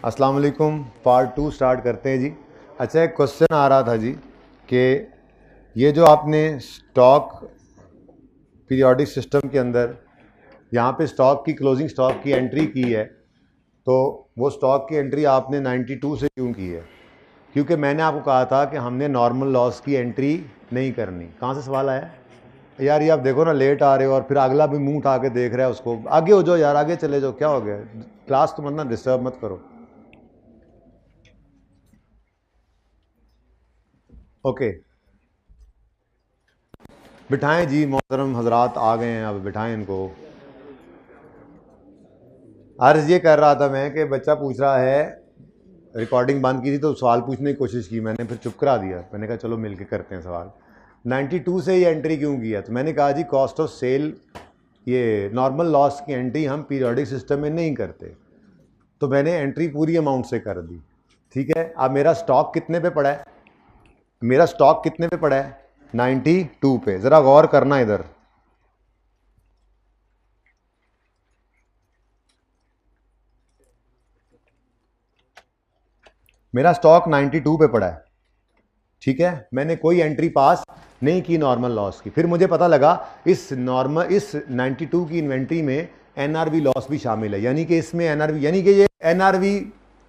अस्सलाम वालेकुम। Part 2 start करते हैं जी। अच्छा, एक क्वेश्चन आ रहा था जी कि ये जो आपने स्टॉक पीरियोडिक सिस्टम के अंदर यहाँ पे स्टॉक की क्लोजिंग स्टॉक की एंट्री की है, तो वो स्टॉक की एंट्री आपने 92 से क्यों की है? क्योंकि मैंने आपको कहा था कि हमने नॉर्मल लॉस की एंट्री नहीं करनी। कहाँ से सवाल आया यार? ये आप देखो ना, लेट आ रहे हो और फिर अगला भी मुंह उठा के देख रहा है उसको। आगे हो जाओ यार, आगे चले जाओ। क्या हो गया? क्लास तो मतलब डिस्टर्ब मत करो। ओके, बिठाएं जी। मोहतरम हजरात आ गए हैं, अब बिठाएं इनको। अर्ज ये कर रहा था मैं कि बच्चा पूछ रहा है, रिकॉर्डिंग बंद की थी तो सवाल पूछने की कोशिश की मैंने, फिर चुप करा दिया। मैंने कहा चलो मिलके करते हैं सवाल। 92 से ये एंट्री क्यों किया? तो मैंने कहा जी कॉस्ट ऑफ सेल, ये नॉर्मल लॉस की एंट्री हम पीरियोडिक सिस्टम में नहीं करते, तो मैंने एंट्री पूरी अमाउंट से कर दी। ठीक है, अब मेरा स्टॉक कितने पे पड़ा है? मेरा स्टॉक कितने पे पड़ा है? 92 पे। ज़रा गौर करना इधर। मेरा स्टॉक 92 पे पड़ा है। ठीक है, मैंने कोई एंट्री पास नहीं की नॉर्मल लॉस की। फिर मुझे पता लगा इस 92 की इन्वेंट्री में एनआरवी लॉस भी शामिल है, यानी कि इसमें एनआरवी, यानी कि ये एनआरवी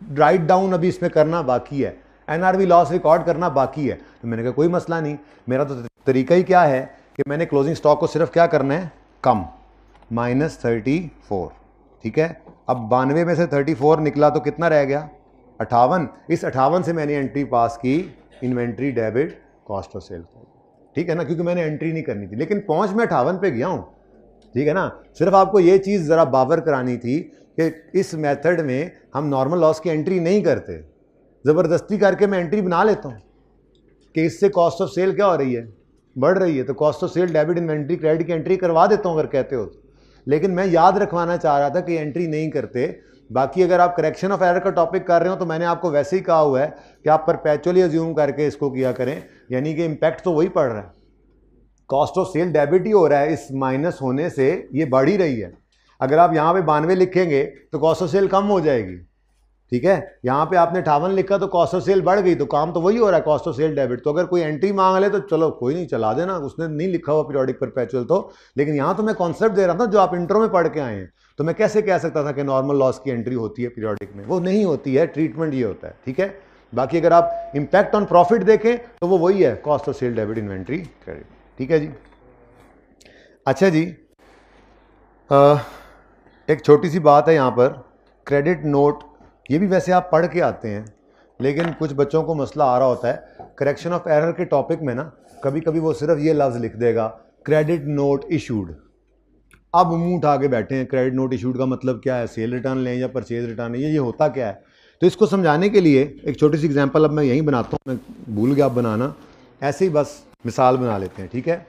राइट डाउन अभी इसमें करना बाकी है, एनआरवी लॉस रिकॉर्ड करना बाकी है। तो मैंने कहा कोई मसला नहीं, मेरा तो तरीका ही क्या है कि मैंने क्लोजिंग स्टॉक को सिर्फ क्या करना है, कम, -34। ठीक है, अब 92 में से 34 निकला तो कितना रह गया? 58। इस 58 से मैंने एंट्री पास की, inventory debit cost of sale. ठीक है ना, क्योंकि मैंने एंट्री नहीं करनी थी, लेकिन पहुंच में 58 पे गया हूं। ठीक है ना, सिर्फ आपको ये चीज़ ज़रा बावर करानी थी कि इस मेथड में हम नॉर्मल लॉस की एंट्री नहीं करते, ज़बरदस्ती करके मैं एंट्री बना लेता हूँ कि इससे कॉस्ट ऑफ सेल क्या हो रही है, बढ़ रही है, तो cost of sale debit inventory credit की एंट्री करवा देता हूँ अगर कहते हो। लेकिन मैं याद रखवाना चाह रहा था कि एंट्री नहीं करते। बाकी अगर आप करेक्शन ऑफ एरर का टॉपिक कर रहे हो तो मैंने आपको वैसे ही कहा हुआ है कि आप परपेचुअली अज्यूम करके इसको किया करें, यानी कि इम्पैक्ट तो वही पड़ रहा है, कॉस्ट ऑफ सेल डेबिट ही हो रहा है, इस माइनस होने से ये बढ़ ही रही है। अगर आप यहाँ पे 92 लिखेंगे तो कॉस्ट ऑफ सेल कम हो जाएगी। ठीक है, यहाँ पे आपने 58 लिखा तो कॉस्ट ऑफ सेल बढ़ गई, तो काम तो वही हो रहा है, कॉस्ट ऑफ सेल डेबिट। तो अगर कोई एंट्री मांग ले तो चलो कोई नहीं, चला देना, उसने नहीं लिखा हुआ पीरियोडिक परपेचुअल तो। लेकिन यहाँ तो मैं कॉन्सेप्ट दे रहा था जो आप इंट्रो में पढ़ के आए हैं, तो मैं कैसे कह सकता था कि नॉर्मल लॉस की एंट्री होती है पीरियोडिक में? वो नहीं होती है, ट्रीटमेंट ये होता है। ठीक है, बाकी अगर आप इंपैक्ट ऑन प्रॉफिट देखें तो वो वही है, cost of sale debit inventory credit. ठीक है जी। अच्छा जी, एक छोटी सी बात है यहाँ पर, क्रेडिट नोट, ये भी वैसे आप पढ़ के आते हैं, लेकिन कुछ बच्चों को मसला आ रहा होता है करेक्शन ऑफ एरर के टॉपिक में ना, कभी कभी वो सिर्फ ये लफ्ज़ लिख देगा, क्रेडिट नोट इशूड। अब मुंह उठा के बैठे हैं, क्रेडिट नोट इशूड का मतलब क्या है? सेल रिटर्न लें या परचेज रिटर्न, ये होता क्या है? तो इसको समझाने के लिए एक छोटी सी एग्जांपल अब मैं यहीं बनाता हूँ, मैं भूल गया बनाना, ऐसे ही बस मिसाल बना लेते हैं। ठीक है,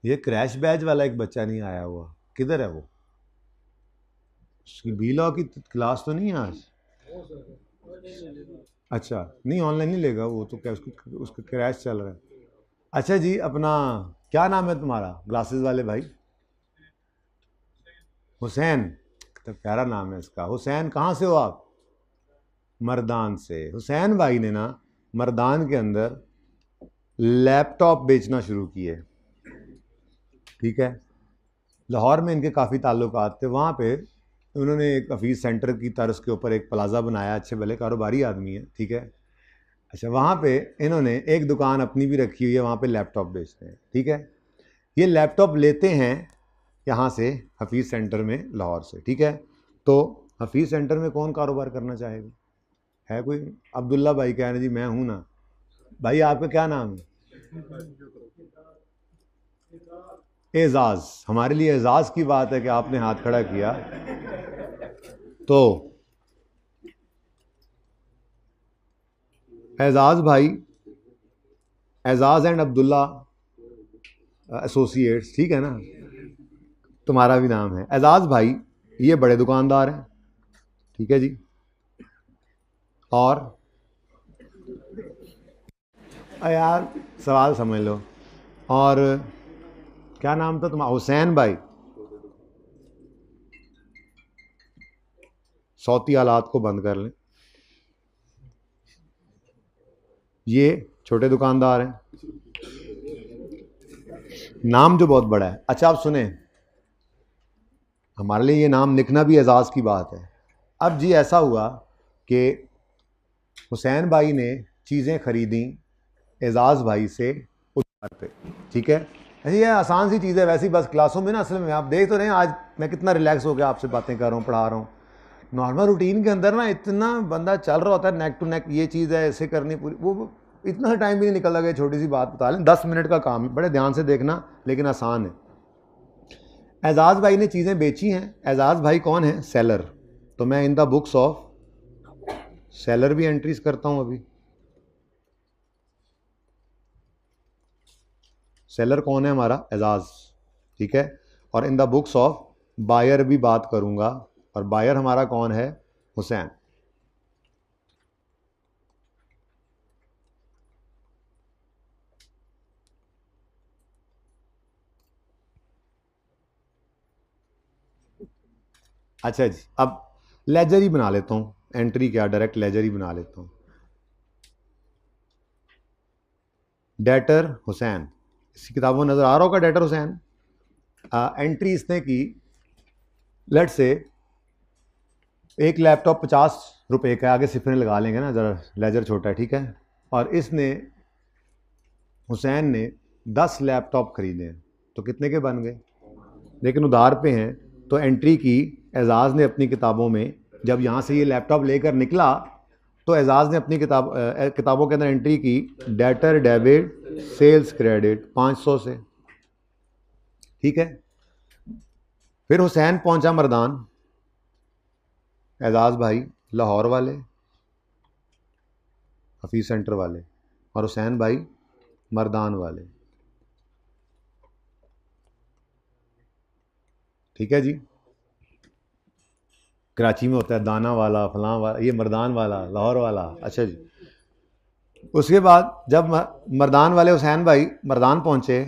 ये क्रैश बैच वाला एक बच्चा नहीं आया हुआ, किधर है वो? उसकी बी लॉ की क्लास तो नहीं है आज? अच्छा, नहीं ऑनलाइन नहीं लेगा वो तो, क्या उसका उसका क्रैश चल रहा है। अच्छा जी, अपना क्या नाम है तुम्हारा ग्लासेस वाले भाई? हुसैन, तो प्यारा नाम है इसका। हुसैन, कहाँ से हो आप? मर्दान से। हुसैन भाई ने ना मर्दान के अंदर लैपटॉप बेचना शुरू किए। ठीक है, लाहौर में इनके काफ़ी ताल्लुकात थे, वहाँ पे उन्होंने एक हफीज़ सेंटर की तर्ज के ऊपर एक प्लाज़ा बनाया, अच्छे भले कारोबारी आदमी है। ठीक है, अच्छा, वहाँ पे इन्होंने एक दुकान अपनी भी रखी हुई है, वहाँ पे लैपटॉप बेचते हैं। ठीक है, ये लैपटॉप लेते हैं यहाँ से, हफीज़ सेंटर में लाहौर से। ठीक है, तो हफीज़ सेंटर में कौन कारोबार करना चाहेगा? है कोई? अब्दुल्ला भाई कह रहे जी मैं हूँ ना। भाई आपका क्या नाम है? एजाज। हमारे लिए एजाज की बात है कि आपने हाथ खड़ा किया। तो एजाज भाई, एजाज एंड अब्दुल्ला एसोसिएट्स, ठीक है ना, तुम्हारा भी नाम है एजाज भाई, ये बड़े दुकानदार हैं। ठीक है जी, और यार सवाल समझ लो। और क्या नाम था तुम्हारा? हुसैन भाई। सौती हालात को बंद कर लें। ये छोटे दुकानदार हैं, नाम जो बहुत बड़ा है। अच्छा आप सुने, हमारे लिए ये नाम लिखना भी एजाज़ की बात है। अब जी ऐसा हुआ कि हुसैन भाई ने चीज़ें खरीदी एजाज़ भाई से उधार पे, ठीक है। ये आसान सी चीज़ है वैसे ही, बस क्लासों में ना असल में आप देख तो रहे हैं आज मैं कितना रिलैक्स हो गया आपसे बातें कर रहा हूँ, पढ़ा रहा हूँ। नॉर्मल रूटीन के अंदर ना इतना बंदा चल रहा होता है नेक टू नेक, ये चीज़ है ऐसे करनी पूरी, वो इतना सा टाइम भी नहीं निकल लगा। छोटी सी बात बता लें, 10 मिनट का काम है, बड़े ध्यान से देखना लेकिन आसान है। एजाज़ भाई ने चीज़ें बेची हैं। एजाज़ भाई कौन है? सेलर। तो मैं इन द बुक्स ऑफ सेलर भी एंट्रीज करता हूँ अभी। सेलर कौन है? हमारा एजाज़, ठीक है। और in the books of buyer भी बात करूंगा, और बायर हमारा कौन है? हुसैन। अच्छा जी, अब लेजर ही बना लेता हूँ, एंट्री क्या डायरेक्ट लेजर ही बना लेता हूँ। डेटर हुसैन, इसी किताबों में नज़र आ रहा होगा डेटर हुसैन। एंट्री इसने की, लेट से एक लैपटॉप 50 रुपये का, आगे सिफरें लगा लेंगे ना, ज़रा लेजर छोटा है, ठीक है। और इसने हुसैन ने 10 लैपटॉप खरीदे हैं, तो कितने के बन गए? लेकिन उधार पे हैं, तो एंट्री की एजाज़ ने अपनी किताबों में। जब यहाँ से ये लैपटॉप लेकर निकला तो एजाज़ ने अपनी किताबों के अंदर एंट्री की डेटर डेबिट सेल्स क्रेडिट 500 से, ठीक है। फिर हुसैन पहुंचा मर्दान, एजाज़ भाई लाहौर वाले, हफीज़ सेंटर वाले, और हुसैन भाई मर्दान वाले, ठीक है जी। कराची में होता है दाना वाला, फलां वाला, ये मर्दान वाला, लाहौर वाला। अच्छा जी, उसके बाद जब मर्दान वाले हुसैन भाई मर्दान पहुंचे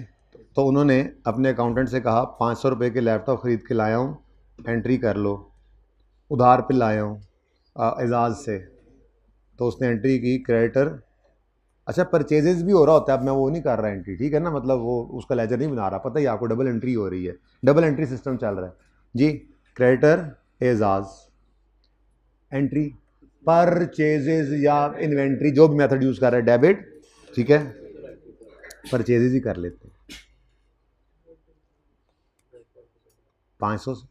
तो उन्होंने अपने अकाउंटेंट से कहा 500 रुपये के लैपटॉप ख़रीद के लाया हूँ, एंट्री कर लो। उधार पे लाया हूँ एजाज़ से, तो उसने एंट्री की क्रेडिटर। अच्छा परचेजेस भी हो रहा होता है, अब मैं वो नहीं कर रहा एंट्री, ठीक है ना, मतलब वो उसका लेजर नहीं बना रहा, पता ही आपको डबल एंट्री हो रही है, डबल एंट्री सिस्टम चल रहा है जी। क्रेडिटर एजाज़, एंट्री परचेजेस या इन्वेंट्री, जो भी मेथड यूज़ कर रहा है, डेबिट, ठीक है। परचेजेस ही कर लेते हैं 500 से,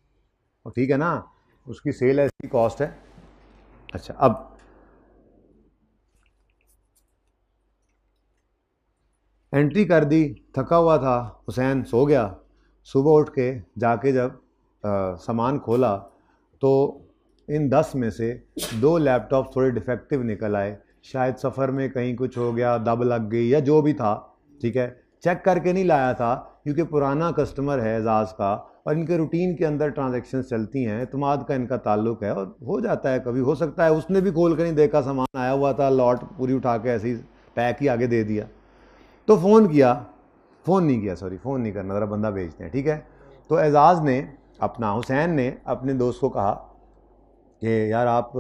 और ठीक है ना, उसकी सेल है, इसकी कॉस्ट है। अच्छा अब एंट्री कर दी, थका हुआ था हुसैन, सो गया। सुबह उठ के जाके जब सामान खोला तो इन 10 में से 2 लैपटॉप थोड़े डिफेक्टिव निकल आए, शायद सफ़र में कहीं कुछ हो गया, दब लग गई या जो भी था, ठीक है। चेक करके नहीं लाया था क्योंकि पुराना कस्टमर है एजाज़ का, और इनके रूटीन के अंदर ट्रांजैक्शंस चलती हैं, एतमाद का इनका ताल्लुक है, और हो जाता है कभी, हो सकता है उसने भी खोल कर नहीं देखा, सामान आया हुआ था, लॉट पूरी उठा के ऐसे ही पैक ही आगे दे दिया। तो फ़ोन किया, फ़ोन नहीं किया, सॉरी फ़ोन नहीं करना, ज़रा बंदा भेजते हैं, ठीक है। तो एजाज़ ने अपना, हुसैन ने अपने दोस्त को कहा कि यार आप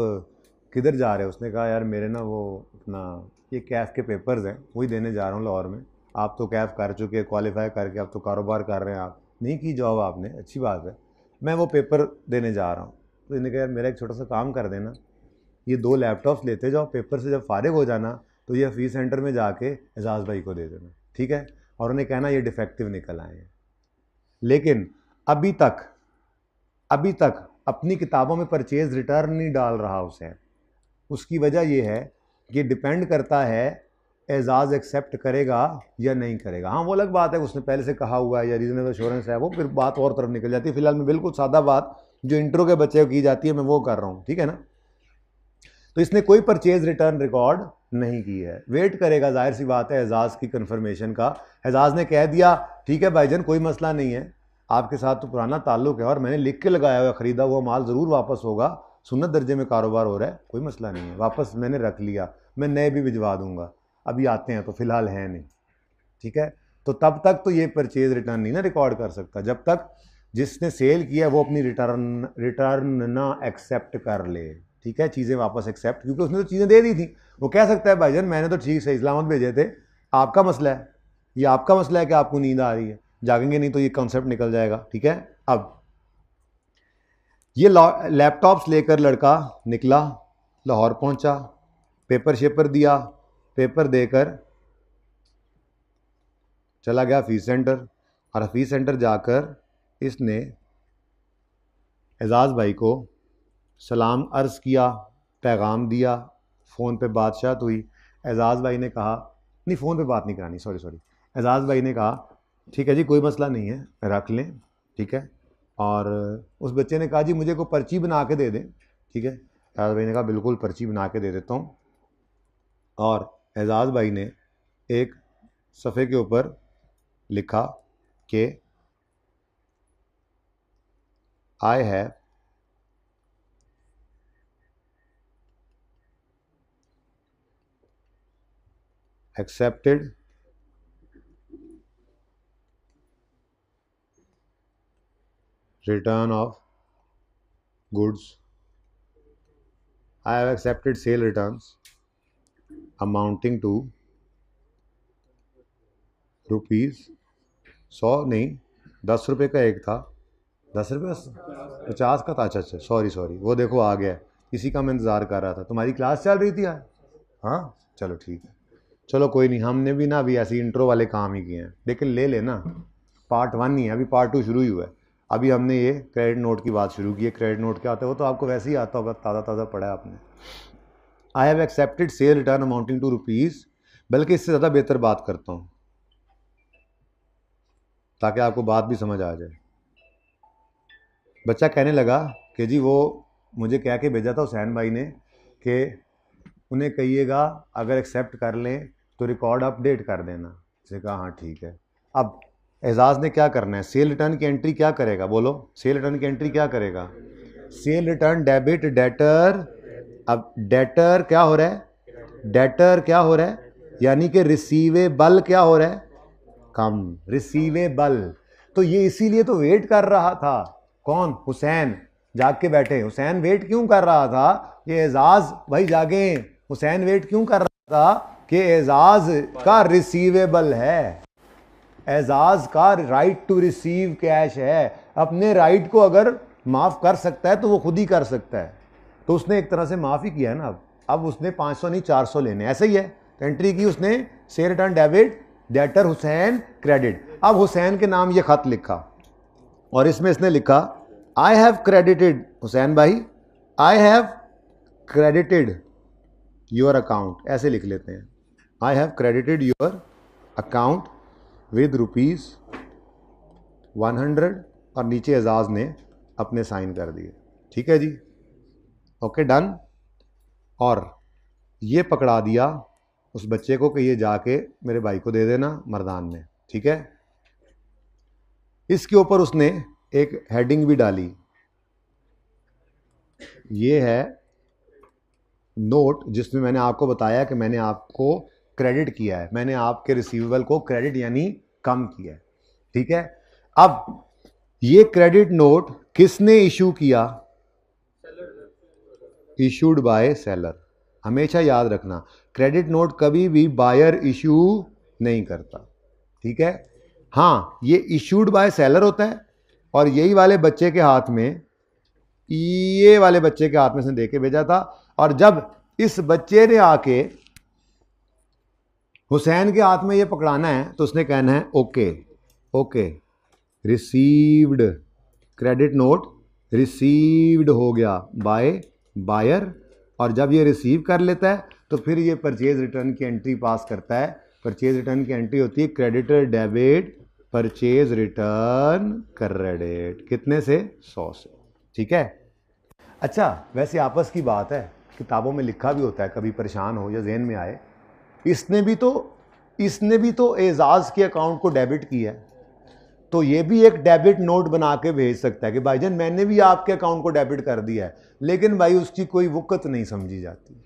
किधर जा रहे हो? उसने कहा यार मेरे ना वो अपना ये कैफ़ के पेपर्स हैं, वही देने जा रहा हूँ लाहौर में। आप तो कैफ़ कर चुके, क्वालिफाई करके आप तो कारोबार कर रहे हैं, आप नहीं की जॉब आपने, अच्छी बात है, मैं वो पेपर देने जा रहा हूँ। तो इन्हें कहा यार मेरा एक छोटा सा काम कर देना, ये 2 लैपटॉप्स लेते जाओ, पेपर से जब फारिग हो जाना तो ये हफीज़ सेंटर में जाके एजाज़ भाई को दे देना, ठीक है। और उन्हें कहना ये डिफेक्टिव निकल आए हैं। लेकिन अभी तक अपनी किताबों में परचेज रिटर्न नहीं डाल रहा उसे। उसकी वजह यह है कि डिपेंड करता है एजाज़ एक्सेप्ट करेगा या नहीं करेगा। हाँ वो अलग बात है, उसने पहले से कहा हुआ है या रीजनेबल एश्योरेंस है, वो फिर बात और तरफ निकल जाती है। फिलहाल मैं बिल्कुल सादा बात जो इंट्रो के बच्चे को की जाती है मैं वो कर रहा हूँ, ठीक है ना। तो इसने कोई परचेज रिटर्न रिकॉर्ड नहीं की है, वेट करेगा, जाहिर सी बात है एजाज़ की कंफर्मेशन का। एजाज़ ने कह दिया ठीक है भाईजान कोई मसला नहीं है, आपके साथ तो पुराना ताल्लुक है और मैंने लिख के लगाया हुआ, ख़रीदा हुआ माल ज़रूर वापस होगा, सुन्नत दर्जे में कारोबार हो रहा है, कोई मसला नहीं है, वापस मैंने रख लिया, मैं नए भी भिजवा दूंगा, अभी आते हैं तो फ़िलहाल है नहीं, ठीक है। तो तब तक तो ये परचेज रिटर्न नहीं ना रिकॉर्ड कर सकता जब तक जिसने सेल किया वो अपनी रिटर्न ना एक्सेप्ट कर ले। ठीक है, चीज़ें वापस एक्सेप्ट, क्योंकि उसने तो चीज़ें दे दी थी। वो कह सकता है भाईजान मैंने तो ठीक सही सलामत भेजे थे, आपका मसला है, ये आपका मसला है कि आपको नींद आ रही है, जागेंगे नहीं तो ये कॉन्सेप्ट निकल जाएगा। ठीक है, अब ये लैपटॉप्स लेकर लड़का निकला, लाहौर पहुंचा, पेपर शेपर दिया, पेपर देकर चला गया हफीज़ सेंटर, और हफीज़ सेंटर जाकर इसने एजाज़ भाई को सलाम अर्ज़ किया, पैगाम दिया, फ़ोन पे बातशात हुई। एजाज़ भाई ने कहा, नहीं फ़ोन पे बात नहीं करानी, सॉरी, एजाज़ भाई ने कहा ठीक है जी कोई मसला नहीं है, रख लें। ठीक है, और उस बच्चे ने कहा जी मुझे कोई पर्ची बना के दे दें। ठीक है, एजाज़ भाई ने कहा बिल्कुल पर्ची बना के दे देता हूँ। और एजाज़ भाई ने एक सफ़े के ऊपर लिखा कि I have accepted return of goods. I have accepted sale returns amounting to rupees 100 नहीं 10 रुपये का एक था, 10 रुपये 50 का था। अच्छा सॉरी वो देखो आ गया, इसी का मैं इंतज़ार कर रहा था। तुम्हारी क्लास चल रही थी यार? हाँ चलो ठीक है, चलो कोई नहीं, हमने भी ना अभी ऐसे इंट्रो वाले काम ही किए हैं, लेकिन ले लेना पार्ट 1 ही है, अभी पार्ट 2 शुरू ही हुआ है। अभी हमने ये क्रेडिट नोट की बात शुरू की है। क्रेडिट नोट क्या होता है वो तो आपको वैसे ही आता होगा, ताज़ा पढ़ा है आपने। I have accepted sale return amounting to rupees, बल्कि इससे ज़्यादा बेहतर बात करता हूँ ताकि आपको बात भी समझ आ जाए। बच्चा कहने लगा कि जी वो मुझे कह के भेजा था हुसैन भाई ने कि उन्हें कहिएगा अगर एक्सेप्ट कर लें तो रिकॉर्ड अपडेट कर देना। उसे कहा हाँ ठीक है। अब एजाज़ ने क्या करना है, सेल रिटर्न की एंट्री क्या करेगा, बोलो सेल रिटर्न की एंट्री क्या करेगा? Cell return debit debtor. अब डेटर क्या हो रहा है, डेटर क्या हो रहा है, यानी कि रिसीवेबल क्या हो रहा है, कम, रिसीवेबल। तो ये इसीलिए तो वेट कर रहा था, कौन, हुसैन जाग के बैठे। हुसैन वेट क्यों कर रहा था, ये एजाज भाई जागे, हुसैन वेट क्यों कर रहा था कि एजाज का रिसीवेबल है, एजाज का राइट टू रिसीव कैश है। अपने राइट को अगर माफ कर सकता है तो वो खुद ही कर सकता है, तो उसने एक तरह से माफ ही किया है ना। अब उसने 500 नहीं 400 लेने, ऐसे ही है। तो एंट्री की उसने, cell return debit debtor Hussain credit. अब हुसैन के नाम ये खत लिखा और इसमें इसने लिखा आई हैव क्रेडिटेड, हुसैन भाई I have credited your account, ऐसे लिख लेते हैं, I have credited your account with ₹100, और नीचे एजाज ने अपने साइन कर दिए। ठीक है जी, ओके डन। और ये पकड़ा दिया उस बच्चे को कि ये जाके मेरे भाई को दे देना मर्दान में। ठीक है, इसके ऊपर उसने एक हेडिंग भी डाली, ये है नोट जिसमें मैंने आपको बताया कि मैंने आपको क्रेडिट किया है, मैंने आपके रिसीवेबल को क्रेडिट यानी कम किया है। ठीक है, अब ये क्रेडिट नोट किसने इशू किया, इशूड बाय सेलर। हमेशा याद रखना क्रेडिट नोट कभी भी बायर इशू नहीं करता। ठीक है, हाँ ये इशूड बाय सेलर होता है, और यही वाले बच्चे के हाथ में, ये वाले बच्चे के हाथ में से दे के भेजा था। और जब इस बच्चे ने आके हुसैन के हाथ में ये पकड़ाना है तो उसने कहना है okay received, credit note received हो गया बाय बायर। और जब ये रिसीव कर लेता है तो फिर ये परचेज रिटर्न की एंट्री पास करता है। परचेज रिटर्न की एंट्री होती है creditor debit purchase return credit, कितने से, 100 से। ठीक है, अच्छा वैसे आपस की बात है, किताबों में लिखा भी होता है, कभी परेशान हो या जहन में आए, इसने भी तो एजाज के अकाउंट को डेबिट किया है, तो ये भी एक डेबिट नोट बना के भेज सकता है कि भाईजान मैंने भी आपके अकाउंट को डेबिट कर दिया है, लेकिन भाई उसकी कोई वक़्त नहीं समझी जाती।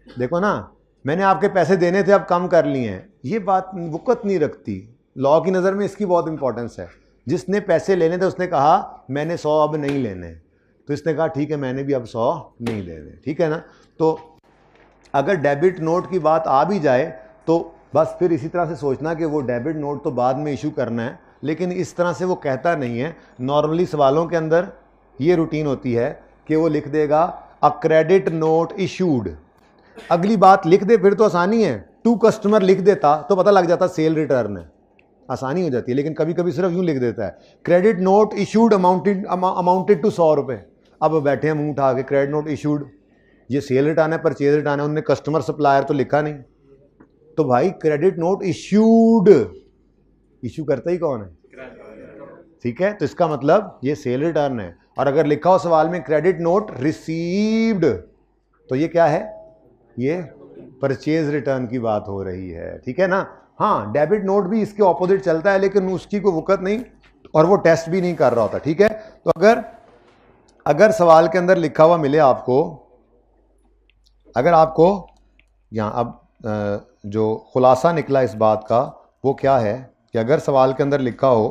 देखो ना, मैंने आपके पैसे देने थे अब कम कर लिए हैं, ये बात वक़्त नहीं रखती। लॉ की नज़र में इसकी बहुत इंपॉर्टेंस है। जिसने पैसे लेने थे उसने कहा मैंने 100 अब नहीं लेने, तो इसने कहा ठीक है मैंने भी अब 100 नहीं लेने, ठीक है ना। तो अगर डेबिट नोट की बात आ भी जाए तो बस फिर इसी तरह से सोचना कि वो डेबिट नोट तो बाद में इशू करना है, लेकिन इस तरह से वो कहता नहीं है। नॉर्मली सवालों के अंदर ये रूटीन होती है कि वो लिख देगा अ क्रेडिट नोट इशूड, अगली बात लिख दे फिर तो आसानी है। टू कस्टमर लिख देता तो पता लग जाता सेल रिटर्न है, आसानी हो जाती है। लेकिन कभी कभी सिर्फ यूँ लिख देता है credit note issued amounted to 100 रुपये। अब बैठे हैं मुंह उठा के क्रेडिट नोट इशूड, ये सेल रिटर्न है परचेज रिटर्न है, उन्होंने कस्टमर सप्लायर तो लिखा नहीं। तो भाई क्रेडिट नोट इशूड, इशू करता ही कौन है, ठीक है। तो इसका मतलब ये सेल रिटर्न है। और अगर लिखा हो सवाल में क्रेडिट नोट रिसीव्ड तो ये क्या है, ये परचेज रिटर्न की बात हो रही है, ठीक है ना। हाँ डेबिट नोट भी इसके ऑपोजिट चलता है लेकिन उसकी कोई वक़्त नहीं और वो टेस्ट भी नहीं कर रहा होता, ठीक है। तो अगर सवाल के अंदर लिखा हुआ मिले आपको, अगर आपको यहाँ अब जो खुलासा निकला इस बात का वो क्या है कि अगर सवाल के अंदर लिखा हो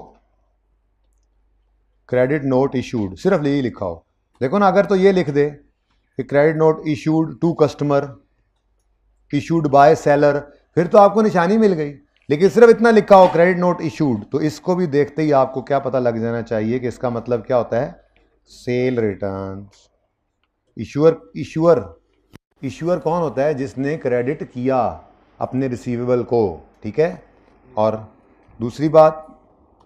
क्रेडिट नोट इशूड, सिर्फ यही लिखा हो, देखो ना, अगर तो ये लिख दे कि credit note issued to customer, issued by seller, फिर तो आपको निशानी मिल गई। लेकिन सिर्फ इतना लिखा हो क्रेडिट नोट इशूड, तो इसको भी देखते ही आपको क्या पता लग जाना चाहिए कि इसका मतलब क्या होता है, सेल रिटर्न। इशूअर कौन होता है, जिसने क्रेडिट किया अपने रिसीवेबल को, ठीक है। और दूसरी बात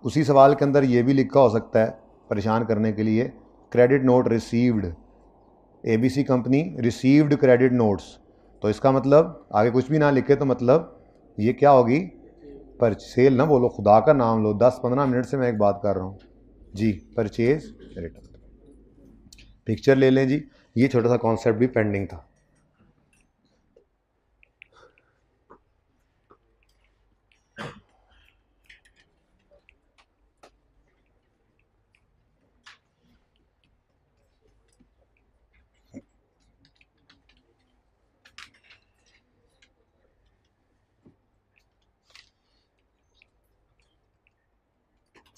उसी सवाल के अंदर ये भी लिखा हो सकता है परेशान करने के लिए, credit note received, ABC company received credit notes, तो इसका मतलब आगे कुछ भी ना लिखे तो मतलब ये क्या होगी, पर सेल ना बोलो, खुदा का नाम लो, 10-15 मिनट से मैं एक बात कर रहा हूँ जी, परचेज रिटर्न। पिक्चर ले लें जी, ये छोटा सा कॉन्सेप्ट भी पेंडिंग था।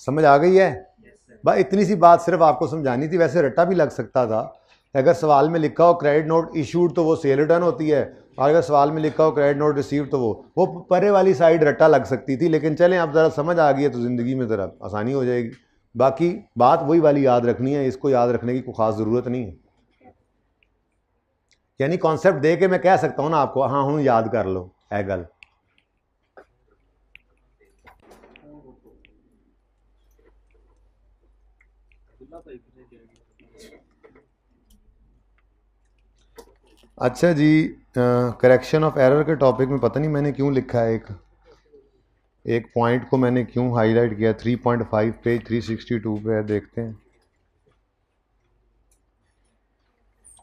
समझ आ गई है भाई, इतनी सी बात सिर्फ आपको समझानी थी। वैसे रट्टा भी लग सकता था, अगर सवाल में लिखा हो क्रेडिट नोट इशूड तो वो सेल रिटर्न होती है, और अगर सवाल में लिखा हो क्रेडिट नोट रिसीव तो वो परे वाली साइड रट्टा लग सकती थी। लेकिन चलें अब ज़रा समझ आ गई है तो ज़िंदगी में ज़रा आसानी हो जाएगी। बाकी बात वही वाली याद रखनी है, इसको याद रखने की कोई ख़ास ज़रूरत नहीं है। यानी कॉन्सेप्ट दे के मैं कह सकता हूँ ना आपको, हाँ हूँ याद कर लो, है गल। अच्छा जी, करेक्शन ऑफ एरर के टॉपिक में पता नहीं मैंने क्यों लिखा है, एक पॉइंट को मैंने क्यों हाईलाइट किया, 3.5 पेज 362 पे है, देखते हैं।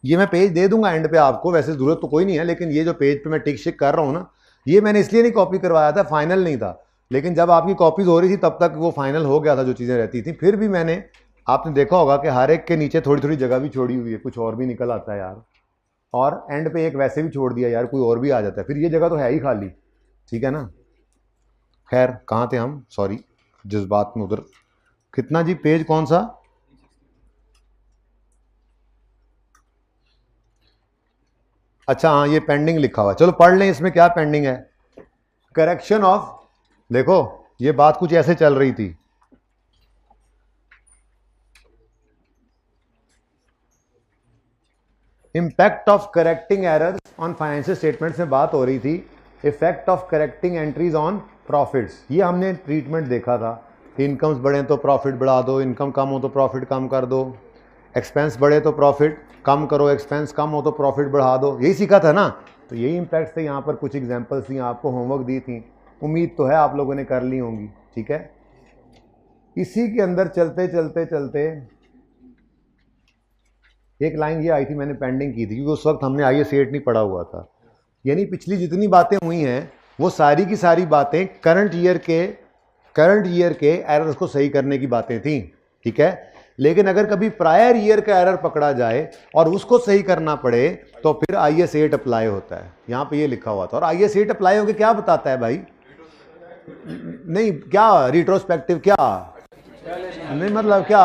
ये मैं पेज दे दूंगा एंड पे आपको, वैसे ज़रूरत तो कोई नहीं है, लेकिन ये जो पेज पे मैं टिक शिक कर रहा हूँ ना, ये मैंने इसलिए नहीं कॉपी करवाया था, फाइनल नहीं था। लेकिन जब आपकी कॉपीज हो रही थी तब तक वो फाइनल हो गया था जो चीज़ें रहती थी। फिर भी मैंने, आपने देखा होगा कि हर एक के नीचे थोड़ी थोड़ी जगह भी छोड़ी हुई है, कुछ और भी निकल आता है यार, और एंड पे एक वैसे भी छोड़ दिया यार, कोई और भी आ जाता है, फिर ये जगह तो है ही खाली, ठीक है ना। खैर कहाँ थे हम, सॉरी जज्बात में उधर। कितना जी पेज कौन सा, अच्छा हाँ ये पेंडिंग लिखा हुआ है, चलो पढ़ लें इसमें क्या पेंडिंग है। करेक्शन ऑफ, देखो ये बात कुछ ऐसे चल रही थी, impact of correcting errors on financial statements में बात हो रही थी, effect of correcting entries on profits, ये हमने ट्रीटमेंट देखा था। इनकम्स बढ़े तो प्रॉफिट बढ़ा दो, इनकम कम हो तो प्रॉफिट कम कर दो, एक्सपेंस बढ़े तो प्रॉफिट कम करो, एक्सपेंस कम हो तो प्रॉफिट बढ़ा दो, यही सीखा था ना। तो यही इम्पैक्ट थे, यहाँ पर कुछ एग्जांपल्स थी, आपको होमवर्क दी थी, उम्मीद तो है आप लोगों ने कर ली होंगी, ठीक है। इसी के अंदर चलते चलते चलते एक लाइन ये आई थी, मैंने पेंडिंग की थी क्योंकि उस वक्त हमने IAS 8 नहीं पढ़ा हुआ था। यानी पिछली जितनी बातें हुई हैं वो सारी की सारी बातें करंट ईयर के एरर्स को सही करने की बातें थी, ठीक है। लेकिन अगर कभी प्रायर ईयर का एरर पकड़ा जाए और उसको सही करना पड़े तो फिर IAS 8 अप्लाई होता है, यहाँ पे ये लिखा हुआ था। और IAS 8 अप्लाई होकर क्या बताता है भाई, नहीं क्या रिट्रोस्पेक्टिव क्या नहीं, मतलब क्या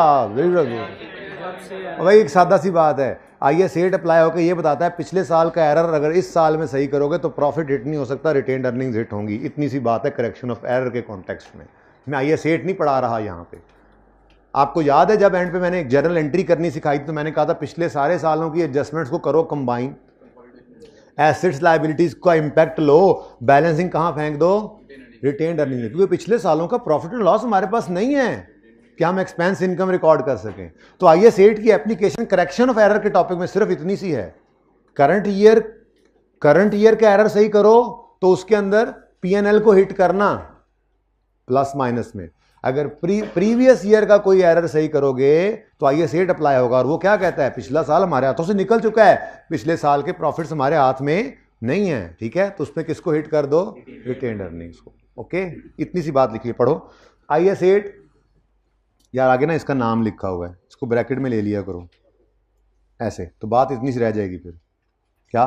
वही एक सादा सी बात है। IS8 अप्लाई होकर ये बताता है पिछले साल का एरर अगर इस साल में सही करोगे तो प्रॉफिट हिट नहीं हो सकता, रिटेन्ड अर्निंग्स हिट होंगी। इतनी सी बात है करेक्शन ऑफ एरर के कॉन्टेक्स्ट में। मैं IS8 नहीं पढ़ा रहा यहाँ पे। आपको याद है जब एंड पे मैंने एक जर्नल एंट्री करनी सिखाई तो मैंने कहा था पिछले सारे सालों की एडजस्टमेंट्स को करो कंबाइन, एसेट्स लायबिलिटीज का इंपैक्ट लो, बैलेंसिंग कहाँ फेंक दो, रिटेन्ड अर्निंग, क्योंकि पिछले सालों का प्रॉफिट एंड लॉस हमारे पास नहीं है कि हम एक्सपेंस इनकम रिकॉर्ड कर सकें। तो IS8 की एप्लीकेशन करेक्शन ऑफ एरर के टॉपिक में सिर्फ इतनी सी है। करंट ईयर का एरर सही करो तो उसके अंदर P&L को हिट करना प्लस माइनस में। अगर प्रीवियस ईयर का कोई एरर सही करोगे तो IS8 अप्लाई होगा। और वो क्या कहता है पिछला साल हमारे हाथों से निकल चुका है, पिछले साल के प्रॉफिट्स हमारे हाथ में नहीं है, ठीक है, तो उसमें किसको हिट कर दो, रिटेन्ड अर्निंग्स को। ओके, इतनी सी बात लिखिए, पढ़ो IS8। यार आगे ना इसका नाम लिखा हुआ है, इसको ब्रैकेट में ले लिया करो ऐसे, तो बात इतनी सी रह जाएगी फिर। क्या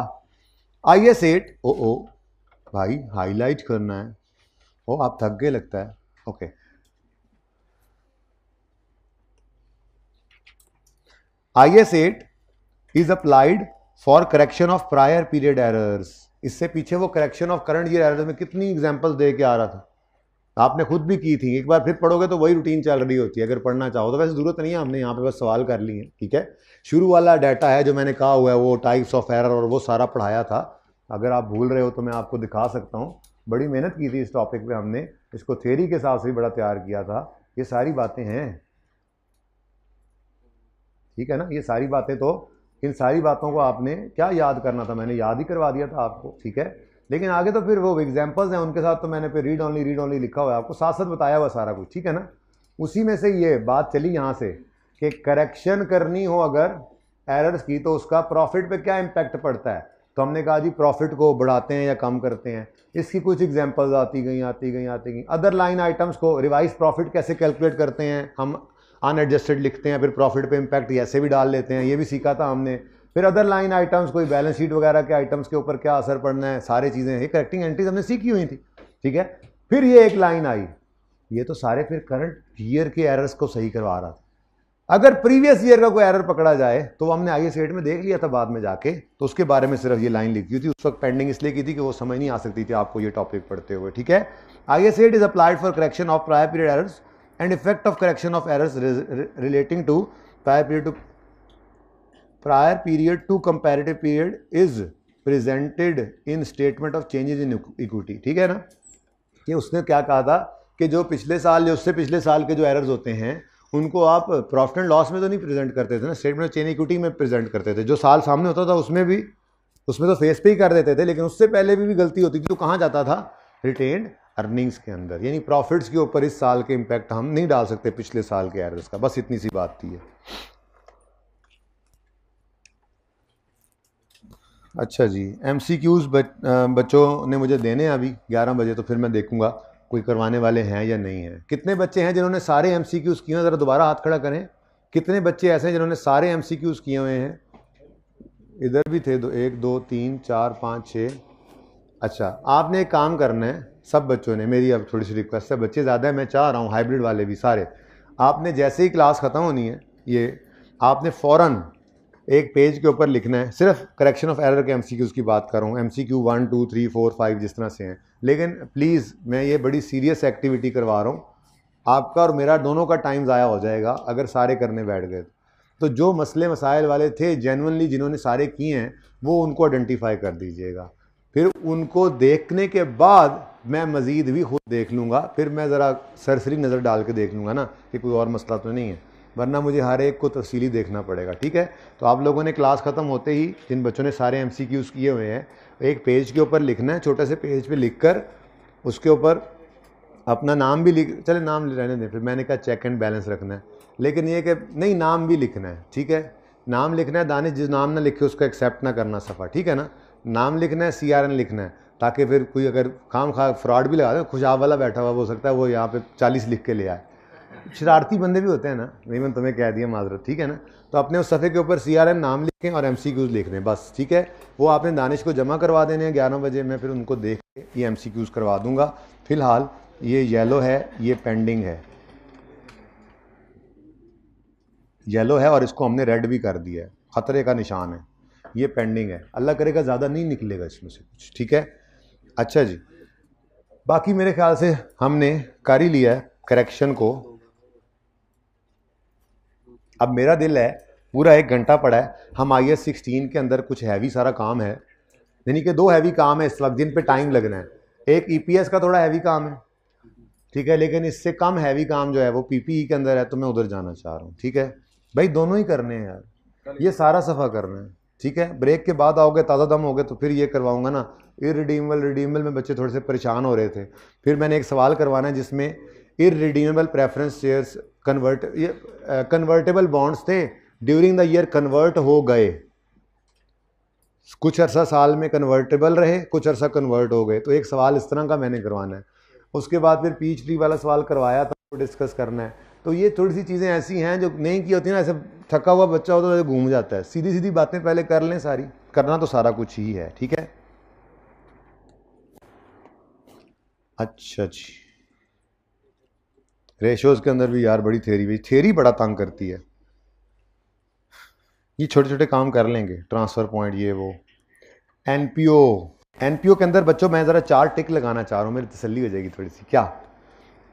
IS8 ओ भाई हाईलाइट करना है, ओ आप थक गए लगता है। Okay, IS8 is applied for correction of prior period errors. इससे पीछे वो correction of current year errors में कितनी एग्जांपल्स दे के आ रहा था, आपने खुद भी की थी। एक बार फिर पढ़ोगे तो वही रूटीन चल रही होती है। अगर पढ़ना चाहो तो वैसे जरूरत नहीं है, हमने यहाँ पे बस सवाल कर लिए हैं, ठीक है। शुरू वाला डाटा है जो मैंने कहा हुआ है वो टाइप्स ऑफ एरर और वो सारा पढ़ाया था। अगर आप भूल रहे हो तो मैं आपको दिखा सकता हूँ, बड़ी मेहनत की थी इस टॉपिक पे हमने, इसको थ्योरी के हिसाब से भी बड़ा तैयार किया था। ये सारी बातें हैं, ठीक है ना, ये सारी बातें। तो इन सारी बातों को आपने क्या याद करना था, मैंने याद ही करवा दिया था आपको, ठीक है। लेकिन आगे तो फिर वो एग्जाम्पल्स हैं उनके साथ तो मैंने फिर रीड ओनली लिखा हुआ है, आपको साथ साथ बताया हुआ सारा कुछ, ठीक है ना। उसी में से ये बात चली यहाँ से कि करेक्शन करनी हो अगर एरर्स की तो उसका प्रॉफिट पे क्या इम्पैक्ट पड़ता है। तो हमने कहा जी प्रॉफिट को बढ़ाते हैं या कम करते हैं। इसकी कुछ एग्जाम्पल्स आती गई। अदर लाइन आइटम्स को रिवाइज प्रॉफिट कैसे कैलकुलेट करते हैं, हम अनएडजस्टेड लिखते हैं, फिर प्रॉफिट पे इम्पैक्ट ऐसे भी डाल लेते हैं, ये भी सीखा था हमने। फिर अदर लाइन आइटम्स, कोई बैलेंस शीट वगैरह के आइटम्स के ऊपर क्या असर पड़ना है, सारी चीज़ें, ये करेक्टिंग एंट्रीज हमने सीखी हुई थी, ठीक है। फिर ये एक लाइन आई, ये तो सारे फिर करंट ईयर के एरर्स को सही करवा रहा था। अगर प्रीवियस ईयर का कोई एरर पकड़ा जाए तो हमने IS8 में देख लिया था बाद में जाके, तो उसके बारे में सिर्फ ये लाइन लिखी थी। उस वक्त पेंडिंग इसलिए की थी कि वो समझ नहीं आ सकती थी आपको ये टॉपिक पढ़ते हुए, ठीक है। IS8 is applied for correction of prior period errors and effect of correction of errors relating to prior period to comparative period is presented in statement of changes in equity, ठीक है ना। कि उसने क्या कहा था कि जो पिछले साल या उससे पिछले साल के जो एरर्स होते हैं उनको आप प्रॉफिट एंड लॉस में तो नहीं प्रेजेंट करते थे ना, स्टेटमेंट ऑफ चेंज इक्विटी में प्रेजेंट करते थे। जो साल सामने होता था उसमें तो फेस पे ही कर देते थे, लेकिन उससे पहले भी गलती होती थी तो कहाँ जाता था, रिटेन्ड अर्निंग्स के अंदर। यानी प्रॉफिट्स के ऊपर इस साल के इंपैक्ट हम नहीं डाल सकते पिछले साल के एरर्स का, बस इतनी सी बात थी। अच्छा जी, MCQs बच्चों ने मुझे देने हैं अभी 11 बजे, तो फिर मैं देखूंगा कोई करवाने वाले हैं या नहीं हैं। कितने बच्चे हैं जिन्होंने सारे MCQs किए हैं, ज़रा दोबारा हाथ खड़ा करें। कितने बच्चे ऐसे हैं जिन्होंने सारे MCQs किए हुए हैं? इधर भी थे 1 2 3 4 5 6। अच्छा, आपने एक काम करना है, सब बच्चों ने, मेरी अब थोड़ी सी रिक्वेस्ट है, बच्चे ज़्यादा है, मैं चाह रहा हूँ हाइब्रिड वाले भी सारे, आपने जैसे ही क्लास ख़त्म होनी है ये आपने फ़ौरन एक पेज के ऊपर लिखना है, सिर्फ करेक्शन ऑफ एरर के MCQs की बात कर रहा हूँ, MCQ 1 2 3 4 5 जिस तरह से हैं। लेकिन प्लीज़ मैं ये बड़ी सीरियस एक्टिविटी करवा रहा हूँ, आपका और मेरा दोनों का टाइम ज़ाया हो जाएगा अगर सारे करने बैठ गए। तो जो मसले मसाइल वाले थे जेन्युइनली जिन्होंने सारे किए हैं वो उनको आइडेंटिफाई कर दीजिएगा। फिर उनको देखने के बाद मैं मज़ीद भी खुद देख लूँगा, फिर मैं ज़रा सरसरी नज़र डाल के देख लूँगा ना कि कोई और मसला तो नहीं है, वरना मुझे हर एक को तफसीली देखना पड़ेगा, ठीक है। तो आप लोगों ने क्लास ख़त्म होते ही जिन बच्चों ने सारे MCQs किए हुए हैं एक पेज के ऊपर लिखना है, छोटे से पेज पे लिखकर उसके ऊपर अपना नाम भी लिख, चले नाम रहने दें, फिर मैंने कहा चेक एंड बैलेंस रखना है, लेकिन ये कि नहीं नाम भी लिखना है, ठीक है। नाम लिखना है, दानिश जिस नाम ना लिखे उसको एक्सेप्ट ना करना सफ़ा, ठीक है ना। नाम लिखना है, CRN लिखना है, ताकि फिर कोई अगर खाम खा फ्रॉड भी लगा दे, खुशाब वाला बैठा हुआ हो सकता है वो यहाँ पे 40 लिख के ले आए, शरारती बंदे भी होते हैं ना, नहीं मैं तुम्हें कह दिया माजरत, ठीक है ना। तो अपने उस सफ़े के ऊपर CRN नाम लिखें और MCQs लिख दें बस, ठीक है। वो आपने दानिश को जमा करवा देने हैं 11 बजे, मैं फिर उनको देख के ये MCQs करवा दूंगा। फ़िलहाल ये येलो है, ये पेंडिंग है, येलो है और इसको हमने रेड भी कर दिया है, खतरे का निशान है, ये पेंडिंग है। अल्लाह करेगा ज़्यादा नहीं निकलेगा इसमें से कुछ, ठीक है। अच्छा जी, बाकी मेरे ख्याल से हमने कर ही लिया है करेक्शन को। अब मेरा दिल है, पूरा 1 घंटा पड़ा है, हम IAS 16 के अंदर कुछ हैवी सारा काम है, यानी कि 2 हैवी काम है इस वक्त जिन पे टाइम लगना है। एक EPS का थोड़ा हैवी काम है, ठीक है, लेकिन इससे कम हैवी काम जो है वो PPE के अंदर है, तो मैं उधर जाना चाह रहा हूँ, ठीक है भाई। दोनों ही करने हैं यार, ये सारा सफ़ा करना है, ठीक है। ब्रेक के बाद आओगे, ताज़ा दम हो गए तो फिर ये करवाऊंगा ना, इररिडीमेबल में बच्चे थोड़े से परेशान हो रहे थे। फिर मैंने एक सवाल करवाना है जिसमें irredeemable preference shares convertible bonds थे, ड्यूरिंग द ईयर कन्वर्ट हो गए, कुछ अरसा साल में कन्वर्टेबल रहे, कुछ अरसा कन्वर्ट हो गए, तो एक सवाल इस तरह का मैंने करवाना है। उसके बाद फिर PhD वाला सवाल करवाया था, तो डिस्कस करना है। तो ये थोड़ी सी चीज़ें ऐसी हैं जो नहीं की होती ना, ऐसे थका हुआ बच्चा होता है तो घूम जाता है। सीधी सीधी बातें पहले कर लें, सारी करना तो सारा कुछ ही है, ठीक है। अच्छा जी, रेशोज़ के अंदर भी यार बड़ी थेरी बड़ा तंग करती है। ये छोटे छोटे काम कर लेंगे, ट्रांसफ़र पॉइंट ये वो। एनपीओ के अंदर बच्चों मैं ज़रा 4 टिक लगाना चाह रहा हूँ, मेरी तसल्ली हो जाएगी थोड़ी सी। क्या,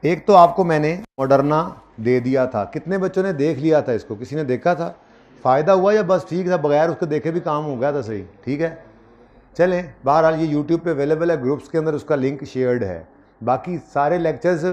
एक तो आपको मैंने मॉडर्ना दे दिया था, कितने बच्चों ने देख लिया था इसको, किसी ने देखा था, फ़ायदा हुआ या बस ठीक था, बगैर उसको देखे भी काम हो गया था, सही, ठीक है। चलें, बहरहाल ये YouTube पे अवेलेबल है, ग्रुप्स के अंदर उसका लिंक शेयर्ड है। बाकी सारे लेक्चर्स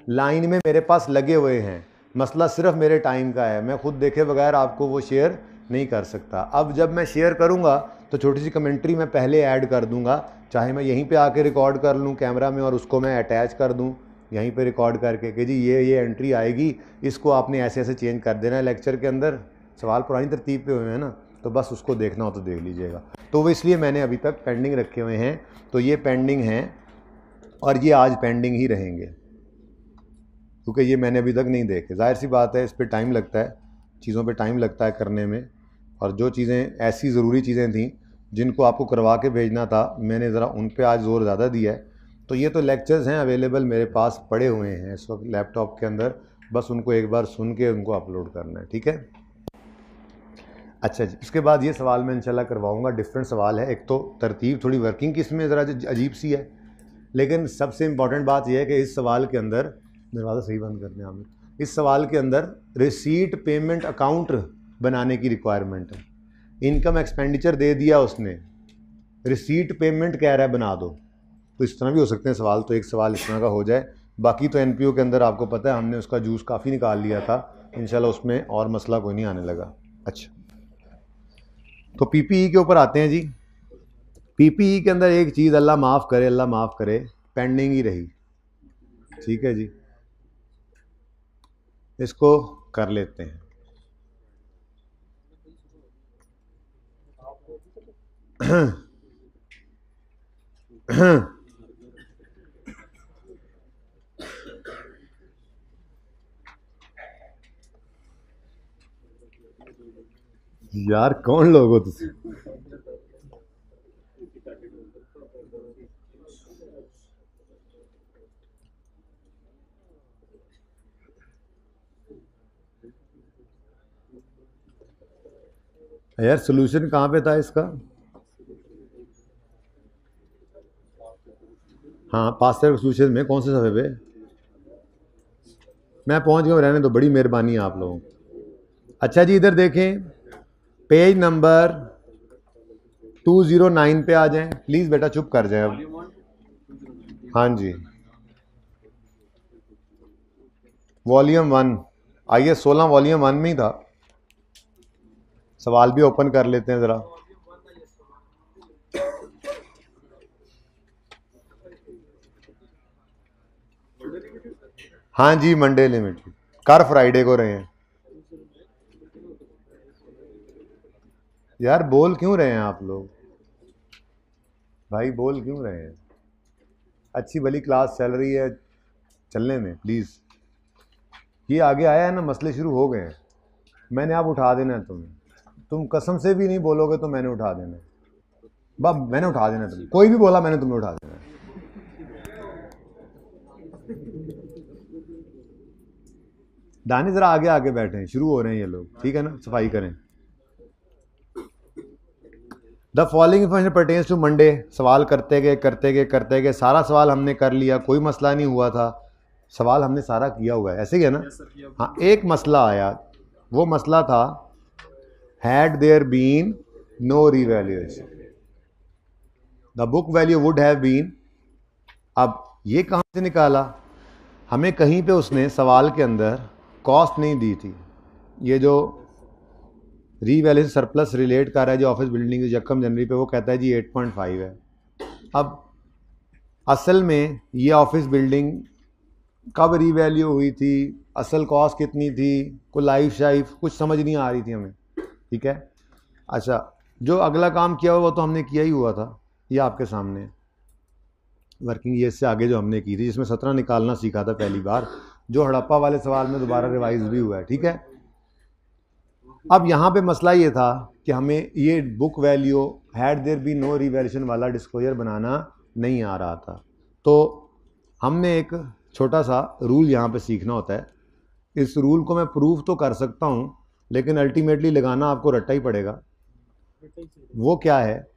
लाइन में मेरे पास लगे हुए हैं, मसला सिर्फ मेरे टाइम का है, मैं खुद देखे बगैर आपको वो शेयर नहीं कर सकता। अब जब मैं शेयर करूंगा तो छोटी सी कमेंट्री मैं पहले ऐड कर दूंगा, चाहे मैं यहीं पे आके रिकॉर्ड कर लूँ कैमरा में और उसको मैं अटैच कर दूँ यहीं पे रिकॉर्ड करके कि जी ये एंट्री आएगी, इसको आपने ऐसे ऐसे चेंज कर देना है लेक्चर के अंदर, सवाल पुरानी तरतीब पे हुए हैं ना, तो बस उसको देखना हो तो देख लीजिएगा। तो वो इसलिए मैंने अभी तक पेंडिंग रखे हुए हैं, तो ये पेंडिंग हैं और ये आज पेंडिंग ही रहेंगे, क्योंकि ये मैंने अभी तक नहीं देखे। जाहिर सी बात है, इस पर टाइम लगता है, चीज़ों पे टाइम लगता है करने में, और जो चीज़ें ऐसी ज़रूरी चीज़ें थी जिनको आपको करवा के भेजना था, मैंने ज़रा उन पे आज ज़ोर ज़्यादा दिया है। तो ये तो लेक्चर्स हैं अवेलेबल मेरे पास पड़े हुए हैं इस वक्त लैपटॉप के अंदर, बस उनको एक बार सुन के उनको अपलोड करना है, ठीक है। अच्छा जी, उसके बाद ये सवाल मैं इंशाल्लाह करवाऊँगा, डिफरेंट सवाल है। एक तो तरतीब थोड़ी वर्किंग की इसमें ज़रा अजीब सी है, लेकिन सबसे इम्पॉर्टेंट बात यह है कि इस सवाल के अंदर, दरवाज़ा सही बंद करने आमिर, इस सवाल के अंदर रिसीट पेमेंट अकाउंट बनाने की रिक्वायरमेंट है। इनकम एक्सपेंडिचर दे दिया उसने, रिसीट पेमेंट कह रहा है बना दो, तो इस तरह भी हो सकते हैं सवाल, तो एक सवाल इस तरह का हो जाए। बाकी तो एनपीओ के अंदर आपको पता है हमने उसका जूस काफ़ी निकाल लिया था, इंशाल्लाह उसमें और मसला कोई नहीं आने लगा। अच्छा, तो पीपीई के ऊपर आते हैं जी। पीपीई के अंदर एक चीज़ अल्लाह माफ़ करे पेंडिंग ही रही, ठीक है जी, इसको कर लेते हैं। यार कौन लोग हो तुम? यार सोल्यूशन कहाँ पे था इसका? हाँ, पास सोल्यूशन में कौन से सफ़े पे? मैं पहुंच गया, रहने दो, बड़ी मेहरबानी है आप लोगों। अच्छा जी, इधर देखें, पेज नंबर 209 पे आ जाएं प्लीज़, बेटा चुप कर जाए अब। हाँ जी, वॉल्यूम 1, आइए 16 वॉल्यूम 1 में ही था। सवाल भी ओपन कर लेते हैं ज़रा। हाँ जी, मंडे लिमिटेड कर फ्राइडे को रहे हैं। यार बोल क्यों रहे हैं आप लोग भाई, बोल क्यों रहे हैं? अच्छी भली क्लास चल रही है, चलने में प्लीज़। ये आगे आया है ना, मसले शुरू हो गए हैं, मैंने आप उठा देना है तुम्हें, तुम कसम से भी नहीं बोलोगे तो मैंने उठा देना है, मैंने उठा देना है तुम्हें, कोई भी बोला मैंने तुम्हें उठा देना है। दानी जरा आगे आगे बैठे हैं, शुरू हो रहे हैं ये लोग, ठीक है ना, सफाई करें। The following information pertains to Monday, सवाल करते गए, सारा सवाल हमने कर लिया, कोई मसला नहीं हुआ था, सवाल हमने सारा किया हुआ है, ऐसे ही है ना। हाँ, एक मसला आया, वो मसला था had there been no revaluation the book value would have been. अब ये कहाँ से निकाला, हमें कहीं पे उसने सवाल के अंदर कॉस्ट नहीं दी थी। ये जो रीवैल्यूएशन सरप्लस रिलेट कर रहा है जो ऑफिस बिल्डिंग 1 जनवरी पे, वो कहता है जी 8.5 है। अब असल में ये ऑफिस बिल्डिंग कब रीवैल्यू हुई थी, असल कॉस्ट कितनी थी, कोई लाइफ शाइफ कुछ समझ नहीं आ रही थी हमें, ठीक है। अच्छा, जो अगला काम किया हुआ वो तो हमने किया ही हुआ था, ये आपके सामने वर्किंग ये इससे आगे जो हमने की थी, जिसमें 17 निकालना सीखा था पहली बार, जो हड़प्पा वाले सवाल में दोबारा रिवाइज भी हुआ है, ठीक है। अब यहाँ पे मसला ये था कि हमें ये book value had there be no revaluation वाला डिस्क्लोजर बनाना नहीं आ रहा था, तो हमने एक छोटा सा रूल यहाँ पे सीखना होता है। इस रूल को मैं प्रूफ तो कर सकता हूँ, लेकिन अल्टीमेटली लगाना आपको रट्टा ही पड़ेगा। वो क्या है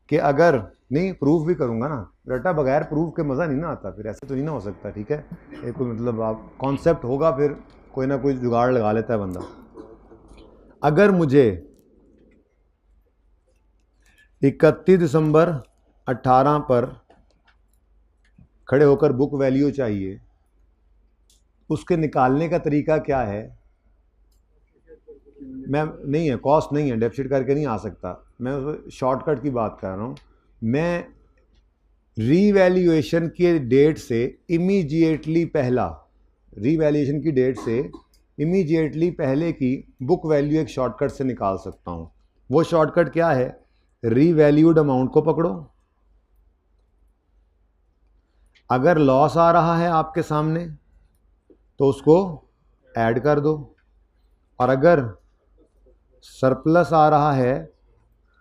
कि अगर नहीं प्रूफ भी करूँगा ना, रट्टा बगैर प्रूफ के मज़ा नहीं ना आता, फिर ऐसे तो नहीं ना हो सकता, ठीक है। एक मतलब आप कॉन्सेप्ट होगा, फिर कोई ना कोई जुगाड़ लगा लेता है बंदा। अगर मुझे 31 दिसंबर 18 पर खड़े होकर बुक वैल्यू चाहिए, उसके निकालने का तरीका क्या है, मैं नहीं है कॉस्ट नहीं है, डेफिसिट करके नहीं आ सकता, मैं शॉर्टकट की बात कर रहा हूँ। मैं रीवैल्यूएशन के डेट से इमीडिएटली पहला, रीवैल्यूएशन की डेट से इमीडिएटली पहले की बुक वैल्यू एक शॉर्टकट से निकाल सकता हूँ। वो शॉर्टकट क्या है, रीवैल्यूड अमाउंट को पकड़ो, अगर लॉस आ रहा है आपके सामने तो उसको ऐड कर दो, और अगर सरप्लस आ रहा है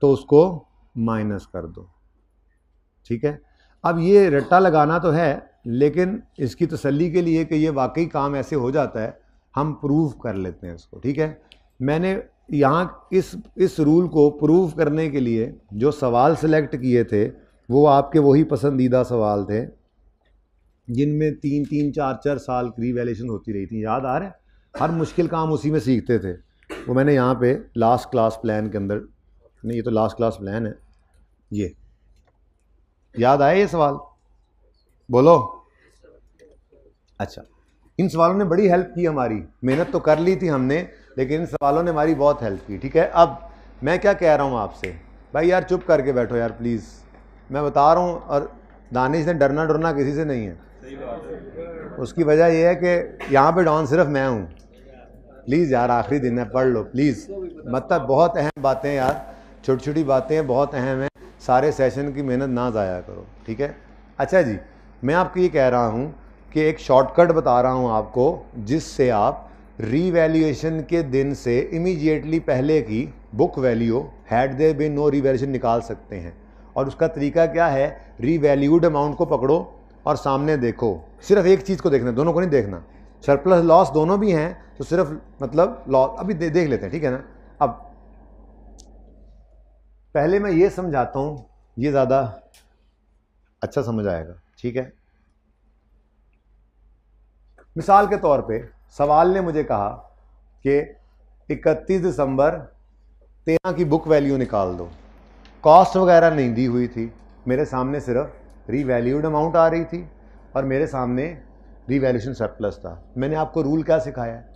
तो उसको माइनस कर दो, ठीक है। अब ये रट्टा लगाना तो है, लेकिन इसकी तसल्ली के लिए कि ये वाकई काम ऐसे हो जाता है, हम प्रूव कर लेते हैं इसको, ठीक है। मैंने यहाँ इस रूल को प्रूव करने के लिए जो सवाल सेलेक्ट किए थे वो आपके वही पसंदीदा सवाल थे जिनमें 3-3, 4-4 साल की रिवैल्यूएशन होती रही थी, याद आ रहा है। हर मुश्किल काम उसी में सीखते थे, वो मैंने यहाँ पे लास्ट क्लास प्लान के अंदर, नहीं ये तो लास्ट क्लास प्लान है, ये याद आया ये सवाल, बोलो। अच्छा, इन सवालों ने बड़ी हेल्प की हमारी, मेहनत तो कर ली थी हमने, लेकिन इन सवालों ने हमारी बहुत हेल्प की, ठीक है। अब मैं क्या कह रहा हूँ आपसे, भाई यार चुप करके बैठो यार प्लीज़, मैं बता रहा हूँ, और दानिश ने डरना डरना किसी से नहीं है। उसकी वजह यह है कि यहाँ पे डॉन सिर्फ मैं हूँ। प्लीज़ यार आखिरी दिन है, पढ़ लो प्लीज़, मतलब बहुत अहम बातें यार, छोटी छोटी बातें बहुत अहम हैं, सारे सेशन की मेहनत ना ज़ाया करो, ठीक है। अच्छा जी, मैं आपको ये कह रहा हूँ कि एक शॉर्टकट बता रहा हूँ आपको, जिससे आप रीवैल्यूएशन के दिन से इमीडिएटली पहले की book value had there been no revaluation निकाल सकते हैं। और उसका तरीका क्या है, रीवैल्यूड अमाउंट को पकड़ो और सामने देखो, सिर्फ एक चीज़ को देखना, दोनों को नहीं देखना, सरप्लस लॉस दोनों भी हैं, तो सिर्फ मतलब लॉस अभी देख लेते हैं, ठीक है ना। अब पहले मैं ये समझाता हूँ, ये ज़्यादा अच्छा समझ आएगा, ठीक है। मिसाल के तौर पे सवाल ने मुझे कहा कि 31 दिसंबर 13 की बुक वैल्यू निकाल दो, कॉस्ट वगैरह नहीं दी हुई थी, मेरे सामने सिर्फ रीवैल्यूड अमाउंट आ रही थी और मेरे सामने रीवैल्यूएशन सरप्लस था। मैंने आपको रूल क्या सिखाया है,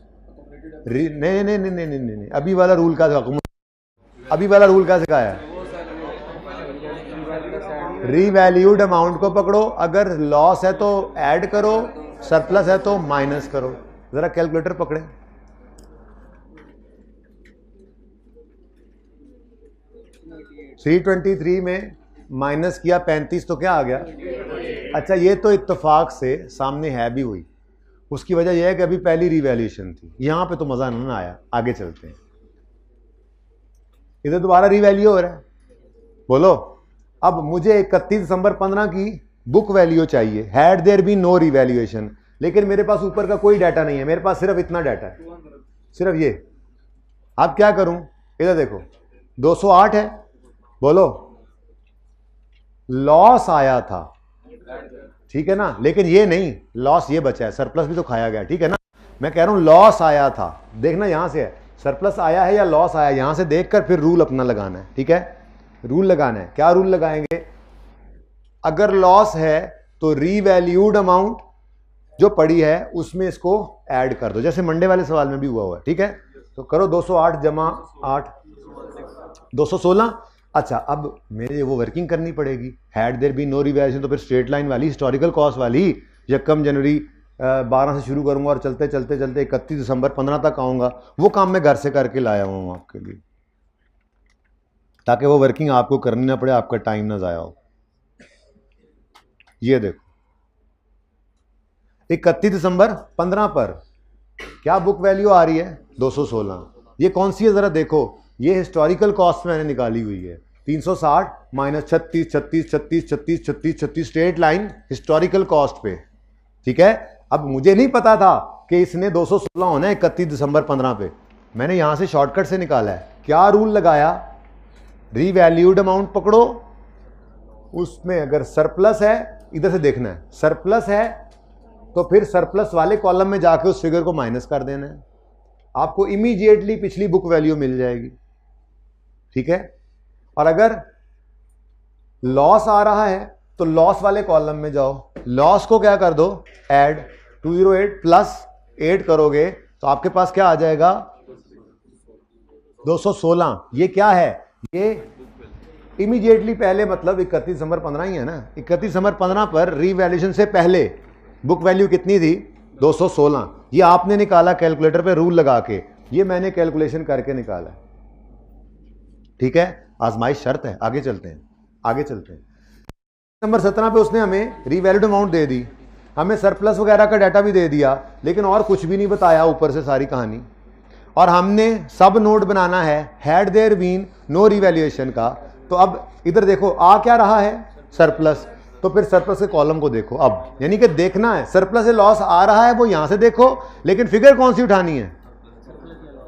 नहीं नहीं नहीं नहीं नहीं नहीं, अभी वाला रूल क्या सिखाया, अभी वाला रूल क्या सिखाया है, रीवैल्यूड अमाउंट को पकड़ो, अगर लॉस है तो ऐड करो, सरप्लस है तो माइनस करो। जरा कैलकुलेटर पकड़े, $323 में माइनस किया 35 तो क्या आ गया। अच्छा, ये तो इत्तेफाक से सामने है भी हुई, उसकी वजह यह है कि अभी पहली रिवैल्यूएशन थी, यहां पे तो मजा ना आया, आगे चलते हैं। इधर दोबारा रिवैल्यू हो रहा है, बोलो। अब मुझे 31 दिसंबर 15 की बुक वैल्यू चाहिए, had there been no revaluation, लेकिन मेरे पास ऊपर का कोई डाटा नहीं है, मेरे पास सिर्फ इतना डाटा है, सिर्फ ये। अब क्या करूं, इधर देखो 208 है, बोलो लॉस आया था, ठीक है ना, लेकिन ये नहीं, लॉस ये बचा है, सरप्लस भी तो खाया गया, ठीक है ना। मैं कह रहा हूं लॉस आया था, देखना यहां से है सरप्लस आया है या लॉस आया, यहां से देखकर फिर रूल अपना लगाना है, ठीक है। रूल लगाना है, क्या रूल लगाएंगे, अगर लॉस है तो रीवैल्यूड अमाउंट जो पड़ी है उसमें इसको ऐड कर दो, जैसे मंडे वाले सवाल में भी हुआ है, ठीक है। तो करो 208 जमा 8 216। अच्छा, अब मेरे वो वर्किंग करनी पड़ेगी, had there been no revaluation, तो फिर स्ट्रेट लाइन वाली हिस्टोरिकल कॉस्ट वाली, यकम जनवरी 12 से शुरू करूंगा और चलते चलते चलते 31 दिसंबर 15 तक आऊंगा। वो काम मैं घर से करके लाया हूँ आपके लिए, ताकि वो वर्किंग आपको करनी ना पड़े, आपका टाइम ना ज़ाया हो। ये देखो 31 दिसंबर 15 पर क्या बुक वैल्यू आ रही है 216। ये कौन सी है जरा देखो, ये हिस्टोरिकल कॉस्ट मैंने निकाली हुई है 360 minus 36 36 36 36 36 36 straight line historical cost पे, ठीक है। अब मुझे नहीं पता था कि इसने 216 होना है 31 दिसंबर 15 पे, मैंने यहां से शॉर्टकट से निकाला है। क्या रूल लगाया, रीवैल्यूड अमाउंट पकड़ो, उसमें अगर सरप्लस है, इधर से देखना है, सरप्लस है तो फिर सरप्लस वाले कॉलम में जाके उस फिगर को माइनस कर देना है, आपको इमीडिएटली पिछली बुक वैल्यू मिल जाएगी, ठीक है। और अगर लॉस आ रहा है तो लॉस वाले कॉलम में जाओ, लॉस को क्या कर दो, ऐड 208 प्लस 8 करोगे तो आपके पास क्या आ जाएगा 216। ये क्या है, ये इमीडिएटली पहले, मतलब 31 दिसंबर 15 ही है ना, 31 दिसंबर 15 पर रीवैल्यूएशन से पहले बुक वैल्यू कितनी थी 216। ये आपने निकाला कैलकुलेटर पे रूल लगा के, ये मैंने कैलकुलेशन करके निकाला, ठीक है। आजमाइश शर्त है, आगे चलते हैं, आगे चलते हैं। नंबर 17 पे उसने हमें रीवैल्यूड अमाउंट दे दी, हमें सरप्लस वगैरह का डाटा भी दे दिया, लेकिन और कुछ भी नहीं बताया ऊपर से सारी कहानी। और हमने सब नोट बनाना है had there been no revaluation का। तो अब इधर देखो आ क्या रहा है, सरप्लस, तो फिर सरप्लस के कॉलम को देखो अब, यानी कि देखना है सरप्लस से लॉस आ रहा है वो यहां से देखो, लेकिन फिगर कौन सी उठानी है,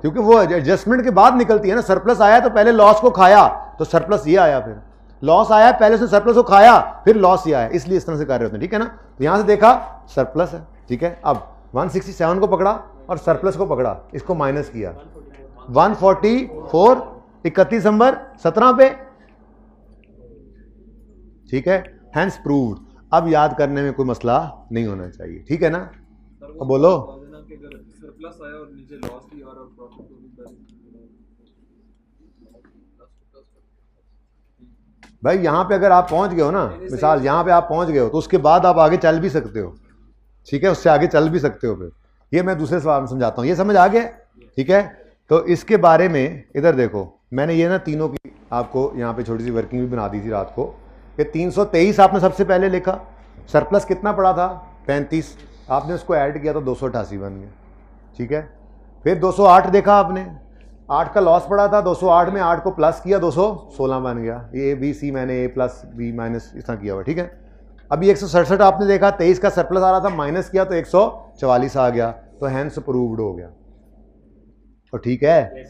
क्योंकि वो एडजस्टमेंट के बाद निकलती है ना। सरप्लस आया तो पहले लॉस को खाया, तो सरप्लस ये आया, फिर लॉस आया पहले से सरप्लस को खाया, फिर लॉस ये आया, इसलिए इस तरह से कर रहे होते हैं, ठीक है ना। तो यहां से देखा सरप्लस है, ठीक है। अब 167 को पकड़ा और सरप्लस को पकड़ा, इसको माइनस किया 144 31 दिसंबर 17 पे, ठीक है। Hence proved. अब याद करने में कोई मसला नहीं होना चाहिए, ठीक है ना। अब बोलो सरप्लस आया और नीचे लॉस भी आ रहा और प्रॉफिट भाई, यहां पे अगर आप पहुंच गए हो ना, मिसाल यहां पे आप पहुंच गए हो तो उसके बाद आप आगे चल भी सकते हो, ठीक है, उससे आगे चल भी सकते हो। फिर ये मैं दूसरे सवाल में समझाता हूं, ये समझ आ गया, ठीक है। तो इसके बारे में इधर देखो, मैंने ये ना तीनों की आपको यहाँ पे छोटी सी वर्किंग भी बना दी थी रात को, कि 323 आपने सबसे पहले लिखा, सरप्लस कितना पड़ा था 35, आपने उसको ऐड किया तो 288 बन गया, ठीक है। फिर 208 देखा आपने, 8 का लॉस पड़ा था, 208 में 8 को प्लस किया 216 बन गया। ये बी सी मैंने ए प्लस बी माइनस इस तरह किया हुआ, ठीक है। अभी 167 आपने देखा, 23 का सरप्लस आ रहा था, माइनस किया तो 144 आ गया, तो हैंस अप्रूव्ड हो गया, तो ठीक है।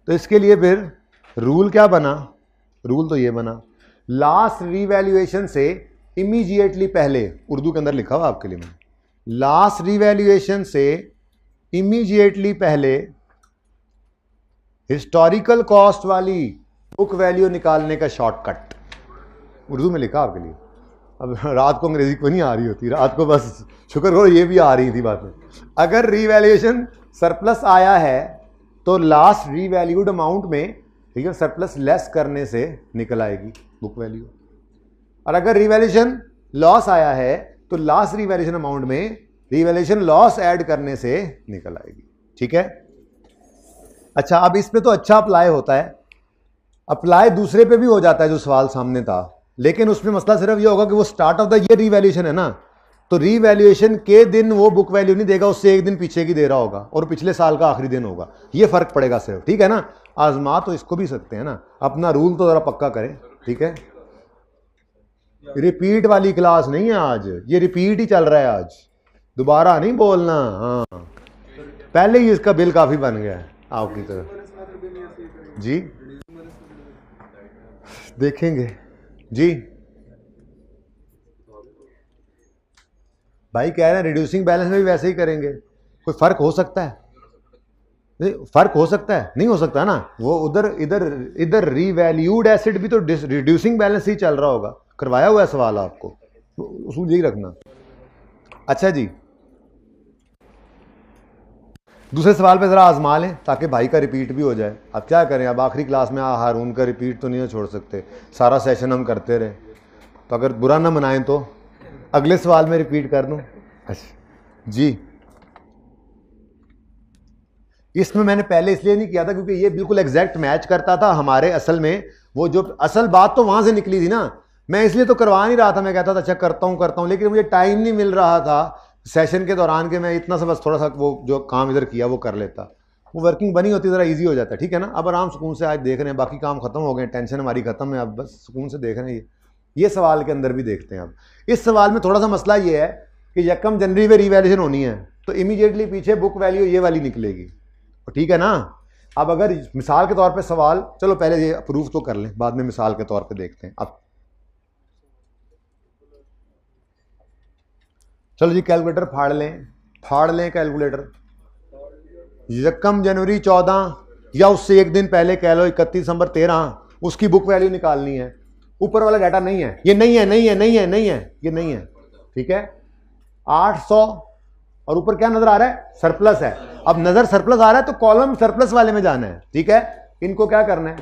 तो इसके लिए फिर रूल क्या बना, रूल तो ये बना, लास्ट रिवैल्यूएशन से इमीडिएटली पहले, उर्दू के अंदर लिखा हुआ आपके लिए मैंने, लास्ट रिवैल्यूएशन से इमीडिएटली पहले हिस्टोरिकल कॉस्ट वाली बुक वैल्यू निकालने का शॉर्टकट, उर्दू में लिखा आपके लिए। अब रात को अंग्रेजी को नहीं आ रही होती, रात को बस शुक्र करो ये भी आ रही थी बातें। अगर रिवैल्यूएशन सरप्लस आया है तो लास्ट रीवैल्यूड अमाउंट में, ठीक है, सरप्लस लेस करने से निकल आएगी बुक वैल्यू। और अगर रिवैल्यूएशन लॉस आया है तो लास्ट रिवैल्यूएशन अमाउंट में रिवैल्यूएशन लॉस ऐड करने से निकल आएगी, ठीक है। अच्छा, अब इस पे तो अच्छा अप्लाई होता है, अप्लाई दूसरे पे भी हो जाता है जो सवाल सामने था, लेकिन उसमें मसला सिर्फ ये होगा कि वो start of the year revaluation है ना, तो रिवैल्यूएशन के दिन वो बुक वैल्यू नहीं देगा, उससे एक दिन पीछे की दे रहा होगा और पिछले साल का आखिरी दिन होगा, ये फर्क पड़ेगा सिर्फ, ठीक है ना। आजमा तो इसको भी सकते हैं ना, अपना रूल तो जरा पक्का करें, ठीक है। रिपीट वाली क्लास नहीं है आज, ये रिपीट ही चल रहा है आज, दोबारा नहीं बोलना। हाँ, पहले ही इसका बिल काफ़ी बन गया है आपकी तरफ। जी देखेंगे जी। भाई कह रहे हैं रिड्यूसिंग बैलेंस में भी वैसे ही करेंगे, कोई फर्क हो सकता है? नहीं, फर्क हो सकता है? नहीं हो सकता ना। वो उधर इधर इधर रीवैल्यूड एसिड भी तो रिड्यूसिंग बैलेंस ही चल रहा होगा। करवाया हुआ है सवाल आपको, उसूल यही रखना। अच्छा जी, दूसरे सवाल पे ज़रा आजमा लें ताकि भाई का रिपीट भी हो जाए। अब क्या करें, अब आखिरी क्लास में हारून का रिपीट तो नहीं छोड़ सकते, सारा सेशन हम करते रहे तो अगर बुरा ना मनाएं तो अगले सवाल में रिपीट कर दूं। अच्छा जी, इसमें मैंने पहले इसलिए नहीं किया था क्योंकि ये बिल्कुल एग्जैक्ट मैच करता था हमारे असल में, वो जो असल बात तो वहां से निकली थी ना। मैं इसलिए तो करवा नहीं रहा था, मैं कहता था अच्छा करता हूं, लेकिन मुझे टाइम नहीं मिल रहा था सेशन के दौरान के मैं इतना सा बस थोड़ा सा वो जो काम इधर किया वो कर लेता। वो वर्किंग बनी होती ज़रा इजी हो जाता, ठीक है ना। अब आराम सुकून से आज देख रहे हैं, बाकी काम खत्म हो गए, टेंशन हमारी खत्म है, अब बस सुकून से देख रहे हैं। ये सवाल के अंदर भी देखते हैं। अब इस सवाल में थोड़ा सा मसला ये है कि 1 जनवरी में रीवैल्यूएशन होनी है तो इमीडिएटली पीछे बुक वैल्यू ये वाली निकलेगी, ठीक है ना। अब अगर मिसाल के तौर पे सवाल, चलो पहले ये अप्रूव तो कर लें, बाद में मिसाल के तौर पे देखते हैं। अब चलो जी कैलकुलेटर फाड़ लें कैलकुलेटर। 1 जनवरी 14 या उससे एक दिन पहले कह लो 31 दिसंबर 13, उसकी बुक वैल्यू निकालनी है। ऊपर वाला डाटा नहीं है, ये नहीं है, ये नहीं है, ठीक है। 800 और ऊपर क्या नजर आ रहा है? सरप्लस है। अब नजर सरप्लस आ रहा है तो कॉलम सरप्लस वाले में जाना है, ठीक है। इनको क्या करना है?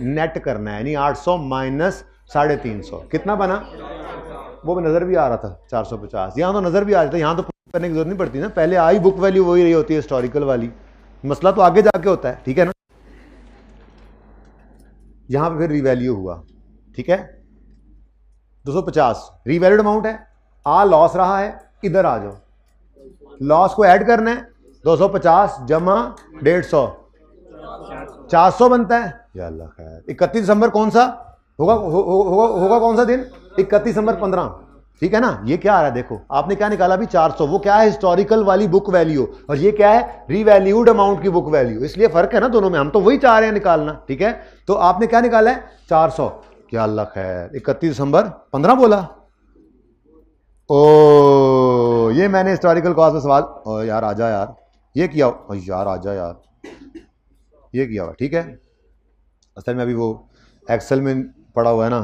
नेट करना है, यानी 800 माइनस 350 कितना बना? वो भी नजर भी आ रहा था 450। यहां तो नजर भी आ जाता है, यहां तो करने की जरूरत नहीं पड़ती ना, पहले आई बुक वैल्यू वही रही होती है हिस्टोरिकल वाली। मसला तो आगे जाके होता है, ठीक है ना। यहां पे फिर रीवैल्यू हुआ, ठीक है। 250 रीवैल्यूड अमाउंट है, लॉस रहा है, इधर आ जाओ, लॉस को ऐड करना है। 250 जमा 150 400 बनता है। या अल्लाह खैर, 31 दिसंबर कौन सा होगा? होगा कौन सा दिन? 31 दिसंबर 15, ठीक है ना। ये क्या आ रहा है देखो, आपने क्या निकाला अभी? 400। वो क्या है? हिस्टोरिकल वाली बुक वैल्यू, और ये क्या है? रीवैल्यूड अमाउंट की बुक वैल्यू। इसलिए फर्क है ना दोनों में, हम तो वही चाह रहे हैं निकालना, ठीक है। तो आपने क्या निकाला है? 400। क्या अल्लाह खैर, 31 दिसंबर 15 बोला। ओ, ये मैंने हिस्टोरिकल कॉस्ट में सवाल, ओ यार आजा यार, ये किया यार, आजा यार, ये किया हुआ, ठीक है। असल में अभी वो एक्सेल में पड़ा हुआ है ना,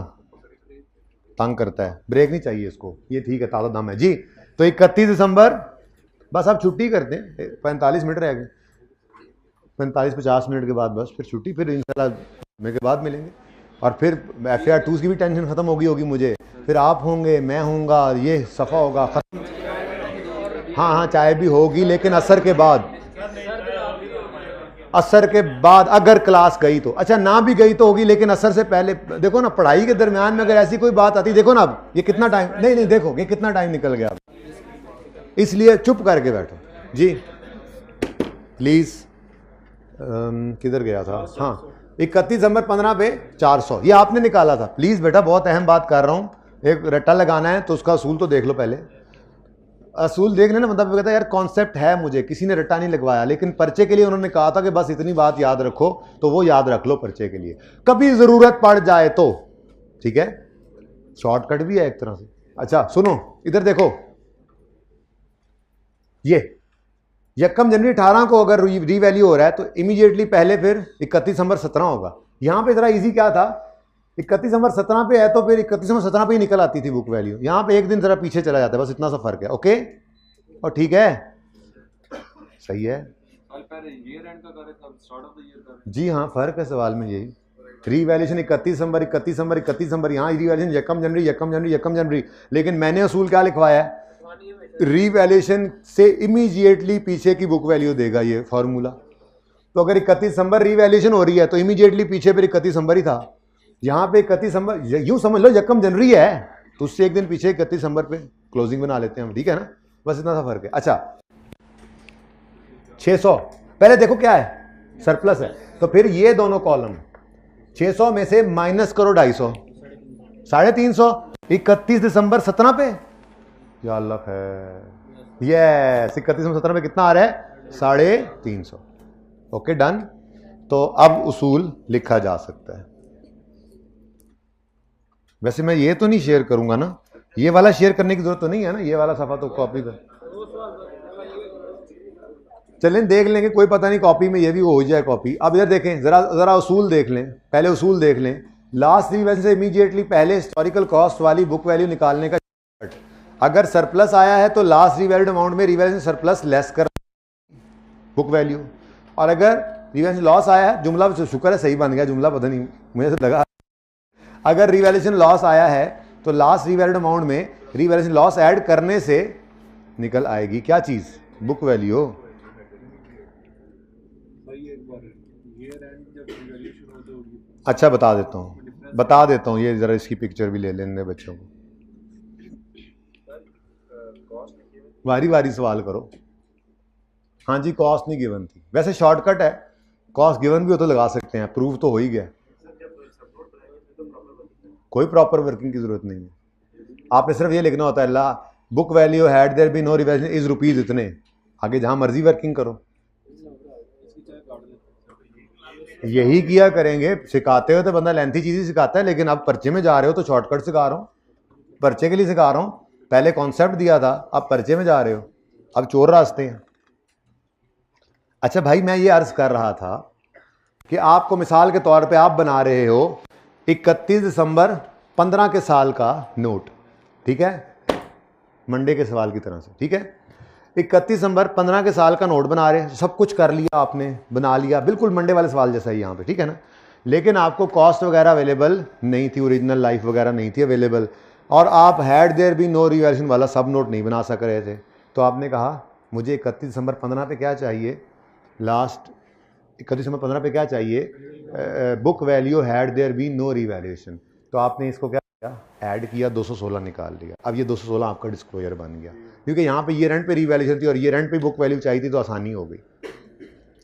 तंग करता है, ब्रेक नहीं चाहिए इसको, ये ठीक है, ताज़ा दम है जी। तो 31 दिसंबर, बस अब छुट्टी करते हैं, 45 मिनट रह गए, 45-50 मिनट के बाद बस फिर छुट्टी, फिर इंशाल्लाह के बाद मिलेंगे। और फिर FAR 2 की भी टेंशन खत्म होगी मुझे, फिर आप होंगे, मैं होऊंगा, ये सफ़ा होगा खत्म। हाँ चाय भी होगी, लेकिन असर के बाद, अगर क्लास गई तो, अच्छा ना भी गई तो होगी, लेकिन असर से पहले। देखो ना, पढ़ाई के दरमियान में अगर ऐसी कोई बात आती, देखो ना अब ये कितना टाइम, नहीं देखो ये कितना टाइम निकल गया, इसलिए चुप करके बैठो जी प्लीज। किधर गया था? हाँ, 31 दिसंबर 15 पे 400 ये आपने निकाला था। प्लीज बेटा, बहुत अहम बात कर रहा हूं, एक रट्टा लगाना है तो उसका असूल तो देख लो पहले। असूल देख लेना, मतलब कहता है यार कॉन्सेप्ट है, मुझे किसी ने रट्टा नहीं लगवाया, लेकिन पर्चे के लिए उन्होंने कहा था कि बस इतनी बात याद रखो, तो वो याद रख लो पर्चे के लिए, कभी जरूरत पड़ जाए तो, ठीक है। शॉर्टकट भी है एक तरह से। अच्छा सुनो, इधर देखो, ये 1 जनवरी 18 को अगर रीवैल्यू हो रहा है तो इमीडिएटली पहले फिर 31 दिसंबर 17 होगा। यहां पे जरा इजी क्या था, 31 दिसंबर 17 पे है तो फिर 31 दिसंबर 17 पे ही निकल आती थी बुक वैल्यू। यहां पे एक दिन जरा पीछे चला जाता है, बस इतना सा फर्क है। ओके, और ठीक है, सही है जी। हाँ फर्क है सवाल में यही, रीवैल्यूएशन 31 दिसंबर 31 दिसंबर 31 दिसंबर, यहाँ रीवैल्यूएशन 1 जनवरी 1 जनवरी 1 जनवरी, लेकिन मैंने असूल क्या लिखवाया है? रीवैल्यूएशन से इमीडिएटली पीछे की बुक वैल्यू देगा ये फॉर्मूला। तो अगर 31 दिसंबर रीवैल्यूएशन हो रही है तो इमीडिएटली पीछे फिर 31 दिसंबर ही था। यहाँ पे 31 दिसंबर, यूं समझ लो 1 जनवरी है तो उससे एक दिन पीछे 31 दिसंबर पे क्लोजिंग बना लेते हैं हम, ठीक है ना, बस इतना सा फर्क है। अच्छा 600 पहले देखो क्या है, सरप्लस है, तो फिर ये दोनों कॉलम 600 में से माइनस करो 250, 350, 31 दिसंबर 17 पे, या अल्लाह है यस 3117 में कितना आ रहा है 350। Okay done. तो अब उसूल लिखा जा सकता है। वैसे मैं ये तो नहीं शेयर करूंगा ना, ये वाला शेयर करने की जरूरत तो नहीं है ना, ये वाला सफा तो कॉपी कर चलें देख लेंगे, कोई पता नहीं कॉपी में ये भी हो जाए कॉपी। अब इधर देखें, जरा जरा उसूल देख लें, पहले उसूल देख लें। लास्ट रिवैल्यूएशन से इमीडिएटली पहले हिस्टोरिकल कॉस्ट वाली बुक वैल्यू निकालने का, अगर सरप्लस आया है तो लास्ट रिवैल्यूड अमाउंट में रिवैल्यूएशन सरप्लस लेस कर बुक वैल्यू, और अगर रिवैल्यूएशन लॉस आया है, जुमला शुक्र है सही बन गया जुमला, पता नहीं मुझे तो लगा, अगर रिवैल्यूएशन लॉस आया है तो लास्ट रिवैल्यूड अमाउंट में रिवैल्यूएशन लॉस ऐड करने से निकल आएगी क्या चीज, बुक वैल्यू। अच्छा बता देता हूँ ये जरा इसकी पिक्चर भी ले लेने बच्चों को, वारी वारी सवाल करो। हाँ जी कॉस्ट नहीं गिवन थी, वैसे शॉर्टकट है, कॉस्ट गिवन भी हो तो लगा सकते हैं, प्रूफ तो हो ही गया, कोई प्रॉपर वर्किंग की जरूरत नहीं है। आपने सिर्फ ये लिखना होता है ला book value had there be no revaluation is rupees इतने, आगे जहां मर्जी वर्किंग करो। यही किया करेंगे, सिखाते हो तो बंदा लेंथी चीज ही सिखाता है, लेकिन अब पर्चे में जा रहे हो तो शॉर्टकट सिखा रहा हूँ, पर्चे के लिए सिखा रहा हूँ। पहले कॉन्सेप्ट दिया था, अब पर्चे में जा रहे हो, अब चोर रास्ते हैं। अच्छा भाई मैं ये अर्ज कर रहा था कि आपको मिसाल के तौर पे आप बना रहे हो 31 दिसंबर 15 के साल का नोट, ठीक है, मंडे के सवाल की तरह से, ठीक है, 31 दिसंबर 15 के साल का नोट बना रहे हैं, सब कुछ कर लिया आपने, बना लिया, बिल्कुल मंडे वाले सवाल जैसा ही यहाँ पे, ठीक है ना, लेकिन आपको कॉस्ट वगैरह अवेलेबल नहीं थी, ओरिजिनल लाइफ वगैरह नहीं थी अवेलेबल, और आप had there be no revaluation वाला सब नोट नहीं बना सक रहे थे, तो आपने कहा मुझे 31 दिसंबर 15 पे क्या चाहिए, लास्ट 31 दिसंबर 15 पे क्या चाहिए, book value had there be no revaluation, तो आपने इसको क्या किया, ऐड किया, 216 निकाल लिया। अब ये 216 आपका डिस्क्लोजर बन गया, क्योंकि यहाँ पे ये रेंट पे रिवैल्यूएशन थी और ये रेंट पे बुक वैल्यू चाहिए थी, तो आसानी हो गई,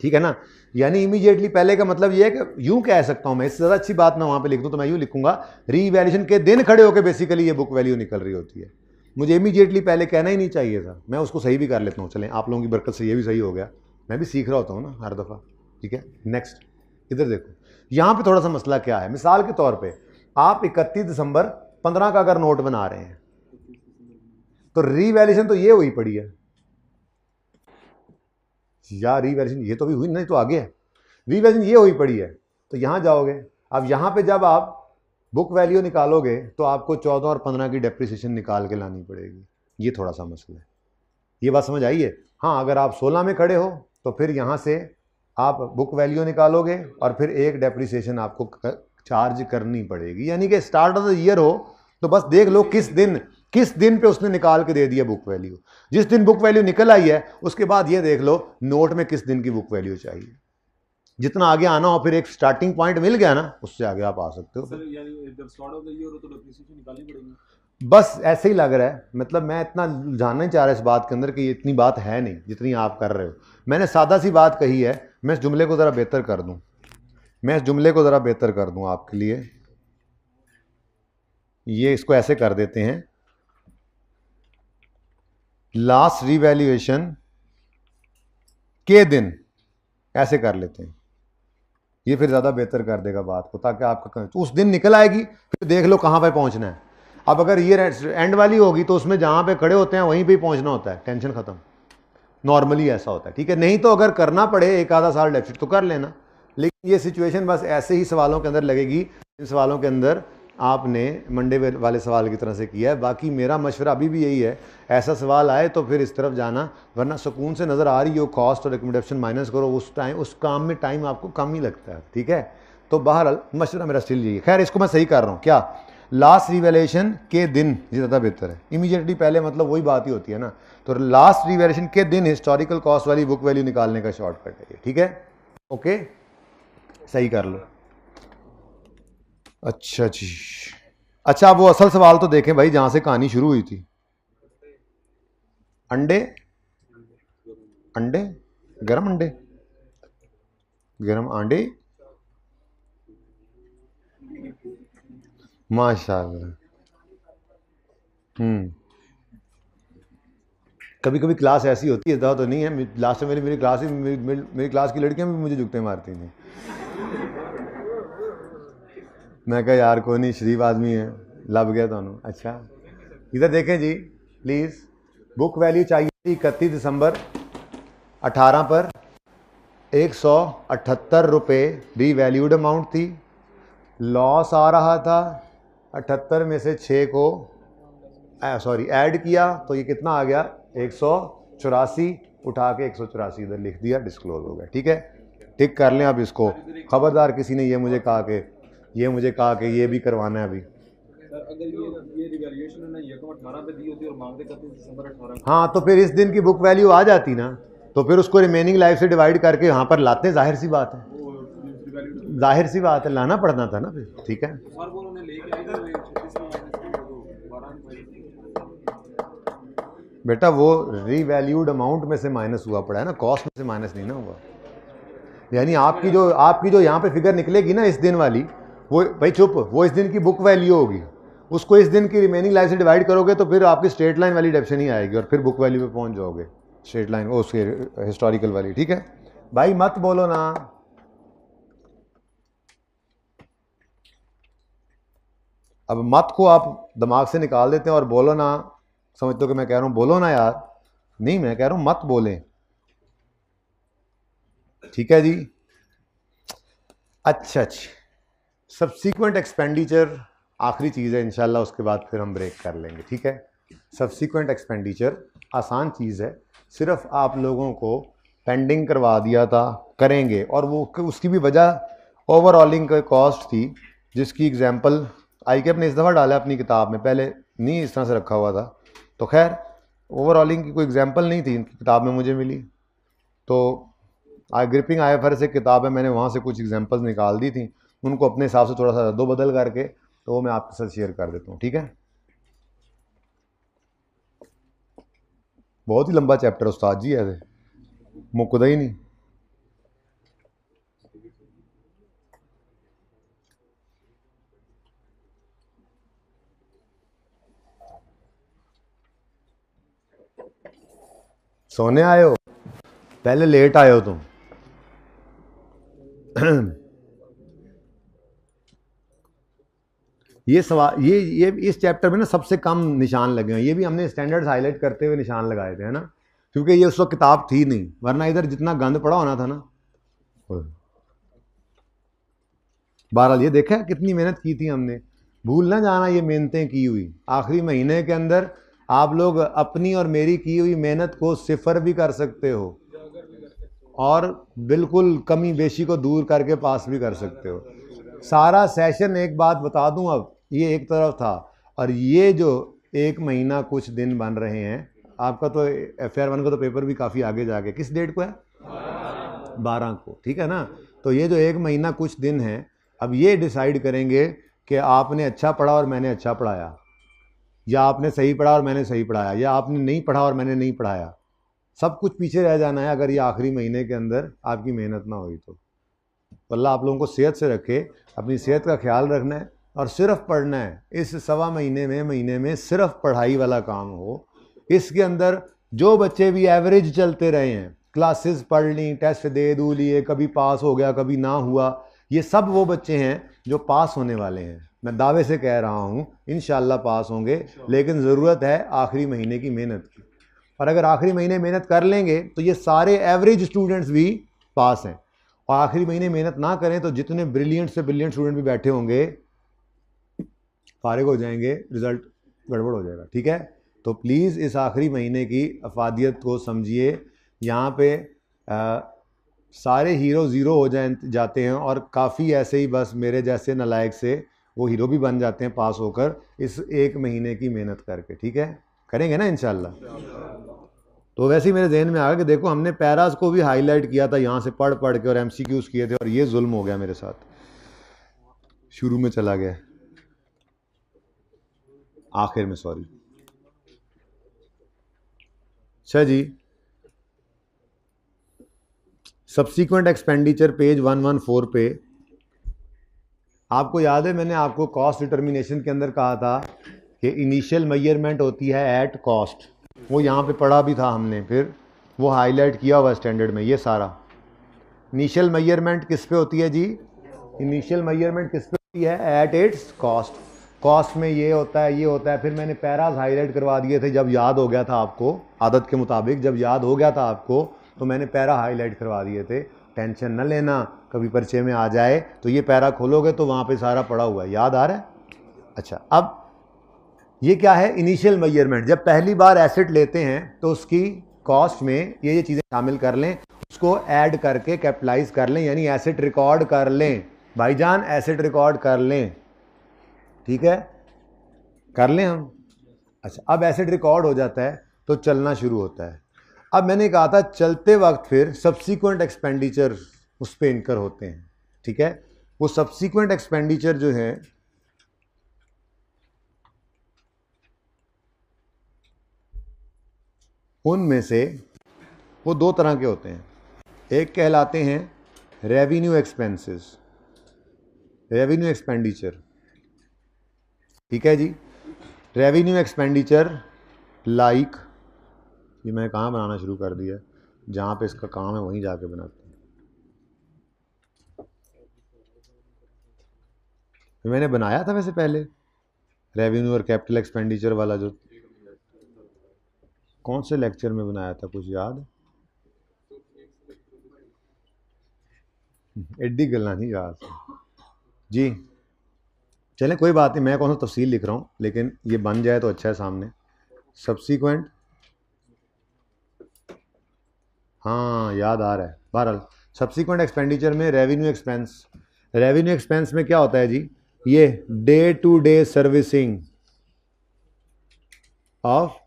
ठीक है ना। यानी इमीडिएटली पहले का मतलब ये है कि यूं कह सकता हूं मैं, इससे ज़्यादा अच्छी बात मैं वहाँ पे लिख दूं तो मैं यूं लिखूंगा, रिवैल्यूएशन के दिन खड़े होकर बेसिकली ये बुक वैल्यू निकल रही होती है। मुझे इमीडिएटली पहले कहना ही नहीं चाहिए था, मैं उसको सही भी कर लेता हूँ, चलें आप लोगों की बरकत से ये भी सही हो गया, मैं भी सीख रहा होता हूँ ना हर दफ़ा, ठीक है। नेक्स्ट इधर देखो, यहाँ पे थोड़ा सा मसला क्या है, मिसाल के तौर पे आप 31 दिसंबर 15 का अगर नोट बना रहे हैं तो रिवैल्यूएशन तो ये हुई पड़ी है या रिवैल्यूएशन ये तो भी हुई नहीं, तो आगे है, रिवैल्यूएशन ये हुई पड़ी है, तो यहाँ जाओगे, अब यहाँ पे जब आप बुक वैल्यू निकालोगे तो आपको 14 और 15 की डेप्रिसिएशन निकाल के लानी पड़ेगी, ये थोड़ा सा मसला है, ये बात समझ आई है। हाँ अगर आप 16 में खड़े हो तो फिर यहाँ से आप बुक वैल्यू निकालोगे और फिर एक डेप्रिसिएशन आपको चार्ज करनी पड़ेगी, यानी कि स्टार्ट ऑफ द ईयर हो तो बस देख लो किस दिन पे उसने निकाल के दे दिया बुक वैल्यू, जिस दिन बुक वैल्यू निकल आई है उसके बाद ये देख लो नोट में किस दिन की बुक वैल्यू चाहिए, जितना आगे आना हो फिर एक स्टार्टिंग पॉइंट मिल गया ना, उससे आगे आप आ सकते हो। सर यानी जब स्टार्ट ऑफ द ईयर हो तो डेप्रिसिएशन निकालनी पड़ेगी, बस ऐसे ही लग रहा है, मतलब मैं इतना जानना नहीं चाह रहा इस बात के अंदर कि इतनी बात है नहीं जितनी आप कर रहे हो, मैंने सादा सी बात कही है, मैं इस जुमले को ज़रा बेहतर कर दूं, आपके लिए, ये इसको ऐसे कर देते हैं, लास्ट रिवैल्यूएशन के दिन, ऐसे कर लेते हैं, ये फिर ज़्यादा बेहतर कर देगा बात को, ताकि आपका उस दिन निकल आएगी, फिर देख लो कहाँ पे पहुँचना है। अब अगर ये एंड वाली होगी तो उसमें जहाँ पे खड़े होते हैं वहीं पे ही पहुँचना होता है, टेंशन ख़त्म, नॉर्मली ऐसा होता है, ठीक है। नहीं तो अगर करना पड़े एक आधा साल डेफिसिट तो कर लेना, लेकिन ये सिचुएशन बस ऐसे ही सवालों के अंदर लगेगी, इन सवालों के अंदर आपने मंडे वाले सवाल की तरह से किया है। बाकी मेरा मशवरा अभी भी यही है, ऐसा सवाल आए तो फिर इस तरफ जाना, वरना सुकून से नज़र आ रही हो कॉस्ट और एकोमोडेशन माइनस करो, उस काम में टाइम आपको कम ही लगता है, ठीक है। तो बहरहाल मशवरा मेरा स्टिल यही है। खैर इसको मैं सही कर रहा हूँ, क्या लास्ट रिवैल्यूएशन के दिन ये ज़्यादा बेहतर है, इमीडिएटली पहले मतलब वही बात ही होती है ना, तो लास्ट रिवैल्यूएशन के दिन हिस्टोरिकल कॉस्ट वाली बुक वैल्यू निकालने का शॉर्टकट है ये, ठीक है। ओके सही कर लो। अच्छा जी, अच्छा अब वो असल सवाल तो देखें भाई जहां से कहानी शुरू हुई थी, अंडे अंडे गरम अंडे गरम अंडे, माशाल्लाह, कभी कभी क्लास ऐसी होती है, तो नहीं है, लास्ट में मेरी क्लास ही मेरी क्लास की लड़कियां भी मुझे जुगते मारती थी। मैं कहा यार कोई नहीं, शरीफ आदमी है, लब गया तो। अच्छा इधर देखें जी प्लीज़, बुक वैल्यू चाहिए थी 31 दिसंबर 18 पर 178 रुपये रीवैल्यूड अमाउंट थी। लॉस आ रहा था 78 में से 6 को ऐड किया तो ये कितना आ गया 184, उठा के 184 इधर लिख दिया, डिस्क्लोज हो गया। ठीक है, टिक कर लें अब इसको। खबरदार किसी ने ये मुझे कहा कि ये भी करवाना है अभी। सर अगर ये रिवैल्यूएशन उन्होंने ये तो 18 पे दी होती और मांगते 31 दिसंबर 18 हाँ, तो फिर इस दिन की बुक वैल्यू आ जाती ना, तो फिर उसको रिमेनिंग लाइफ से डिवाइड करके यहाँ पर लाते, जाहिर सी बात है, लाना पड़ना था ना फिर। ठीक है, सर वो उन्होंने लेके आए थे 36 में बेटा वो रीवैल्यूड अमाउंट में से माइनस हुआ पड़ा है ना, कॉस्ट में से माइनस नहीं ना हुआ। यानी आपकी जो यहाँ पे फिगर निकलेगी ना इस दिन वाली, वो भाई चुप, वो इस दिन की बुक वैल्यू होगी, उसको इस दिन की रिमेनिंग लाइफ से डिवाइड करोगे तो फिर आपकी स्ट्रेट लाइन वाली डेप्शन ही आएगी और फिर बुक वैल्यू पे पहुंच जाओगे, स्ट्रेट लाइन उसके हिस्टोरिकल वाली। ठीक है भाई, मत बोलो ना, अब मत को आप दिमाग से निकाल देते हैं और बोलो ना, समझते हो कि मैं कह रहा हूं बोलो ना यार, नहीं मैं कह रहा हूं मत बोलें। ठीक है जी, अच्छा सब्सीक्वेंट एक्सपेंडिचर आखिरी चीज़ है इंशाल्लाह, उसके बाद फिर हम ब्रेक कर लेंगे। ठीक है, सब्सीक्वेंट एक्सपेंडिचर आसान चीज़ है, सिर्फ आप लोगों को पेंडिंग करवा दिया था, करेंगे, और वो उसकी भी वजह ओवरऑलिंग का कॉस्ट थी, जिसकी एग्जांपल आई के अपने इस दफ़ा डाला अपनी किताब में, पहले नहीं इस तरह से रखा हुआ था। तो खैर ओवरऑलिंग की कोई एग्जांपल नहीं थी इनकी किताब में मुझे मिली, तो ग्रिपिंग IFRS से किताब है, मैंने वहाँ से कुछ एग्जांपल्स निकाल दी थी, उनको अपने हिसाब से थोड़ा सा दो बदल करके तो वो मैं आपके साथ शेयर कर देता हूँ। ठीक है, बहुत ही लंबा चैप्टर उस्ताद जी है, मुकदा ही नहीं। सोने आए हो, पहले लेट आए हो तुम। ये सवाल ये इस चैप्टर में ना सबसे कम निशान लगे हैं, ये भी हमने स्टैंडर्ड्स हाईलाइट करते हुए निशान लगाए थे, है ना, क्योंकि ये उस वक्त किताब थी नहीं, वरना इधर जितना गंद पड़ा होना था ना। बहरहाल ये देखा कितनी मेहनत की थी हमने, भूल ना जाना ये मेहनतें की हुई। आखिरी महीने के अंदर आप लोग अपनी और मेरी की हुई मेहनत को सिफर भी कर सकते हो और बिल्कुल कमी बेशी को दूर करके पास भी कर सकते हो। सारा सेशन, एक बात बता दूं, अब ये एक तरफ था, और ये जो एक महीना कुछ दिन बन रहे हैं आपका, तो FR 1 का तो पेपर भी काफ़ी आगे जाके, किस डेट को है 12 को, ठीक है ना। तो ये जो एक महीना कुछ दिन है, अब ये डिसाइड करेंगे कि आपने अच्छा पढ़ा और मैंने अच्छा पढ़ाया, या आपने सही पढ़ा और मैंने सही पढ़ाया, या आपने नहीं पढ़ा और मैंने नहीं पढ़ाया। सब कुछ पीछे रह जाना है अगर ये आखिरी महीने के अंदर आपकी मेहनत ना हुई तो। अल्लाह आप लोगों को सेहत से रखे, अपनी सेहत का ख्याल रखना है और सिर्फ पढ़ना है। इस सवा महीने में सिर्फ पढ़ाई वाला काम हो। इसके अंदर जो बच्चे भी एवरेज चलते रहे हैं, क्लासेस पढ़ ली, टेस्ट दे दू लिए, कभी पास हो गया कभी ना हुआ, ये सब वो बच्चे हैं जो पास होने वाले हैं। मैं दावे से कह रहा हूँ इंशाअल्लाह पास होंगे, लेकिन ज़रूरत है आखिरी महीने की मेहनत की। और अगर आखिरी महीने मेहनत कर लेंगे तो ये सारे एवरेज स्टूडेंट्स भी पास हैं, और आखिरी महीने मेहनत ना करें तो जितने ब्रिलियंट से ब्रिलियंट स्टूडेंट भी बैठे होंगे फारिग हो जाएंगे, रिज़ल्ट गड़बड़ हो जाएगा। ठीक है, तो प्लीज़ इस आखिरी महीने की अफादियत को समझिए। यहाँ पे सारे हीरो ज़ीरो हो जाते हैं और काफ़ी ऐसे ही बस मेरे जैसे नालायक से वो हीरो भी बन जाते हैं पास होकर इस एक महीने की मेहनत करके। ठीक है, करेंगे ना इंशाल्लाह। तो वैसे ही मेरे जहन में आ गया कि देखो हमने पैराज को भी हाईलाइट किया था यहाँ से पढ़ के और MCQs किए थे, और ये जुल्म हो गया मेरे साथ, शुरू में चला गया, आखिर में, सॉरी। अच्छा जी, सब्सीक्वेंट एक्सपेंडिचर पेज 114 पे आपको याद है मैंने आपको कॉस्ट डिटर्मिनेशन के अंदर कहा था कि इनिशियल मेजरमेंट होती है एट कॉस्ट, वो यहाँ पे पढ़ा भी था हमने, फिर वो हाईलाइट किया हुआ स्टैंडर्ड में ये सारा। इनिशियल मेजरमेंट किस पे होती है जी? इनिशियल मेजरमेंट किस पे होती है? At its cost. कॉस्ट में ये होता है, ये होता है। फिर मैंने पैराज हाईलाइट करवा दिए थे, जब याद हो गया था आपको, आदत के मुताबिक जब याद हो गया था आपको तो मैंने पैरा हाईलाइट करवा दिए थे। टेंशन न लेना, कभी परिचय में आ जाए तो ये पैरा खोलोगे तो वहाँ पे सारा पड़ा हुआ है, याद आ रहा है? अच्छा, अब ये क्या है? Initial measurement. जब पहली बार एसेट लेते हैं तो उसकी कॉस्ट में ये चीज़ें शामिल कर लें, उसको ऐड करके कैपिटलाइज कर लें, यानी एसेट रिकॉर्ड कर लें। भाईजान एसेट रिकॉर्ड कर लें, ठीक है? कर लें हम। अच्छा, अब एसेट रिकॉर्ड हो जाता है तो चलना शुरू होता है। अब मैंने कहा था चलते वक्त फिर सब्सीक्वेंट एक्सपेंडिचर उस पर इनकर होते हैं, ठीक है? वो सब्सीक्वेंट एक्सपेंडिचर जो है उनमें से वो दो तरह के होते हैं। एक कहलाते हैं रेवेन्यू एक्सपेंसेस, रेवेन्यू एक्सपेंडिचर, ठीक है जी? रेवेन्यू एक्सपेंडिचर लाइक, ये मैंने कहाँ बनाना शुरू कर दिया, जहाँ पे इसका काम है वहीं जाके बनाते हैं। मैंने बनाया था वैसे पहले रेवेन्यू और कैपिटल एक्सपेंडिचर वाला, जो कौन से लेक्चर में बनाया था, कुछ याद? एड्डी गलना नहीं याद जी। चलें कोई बात नहीं, मैं कौन सा तफसील लिख रहा हूँ, लेकिन ये बन जाए तो अच्छा है सामने। सब्सीक्वेंट, हाँ याद आ रहा है। बहरहाल सब्सीक्वेंट एक्सपेंडिचर में रेवेन्यू एक्सपेंस, रेवेन्यू एक्सपेंस में क्या होता है जी? ये day to day servicing of,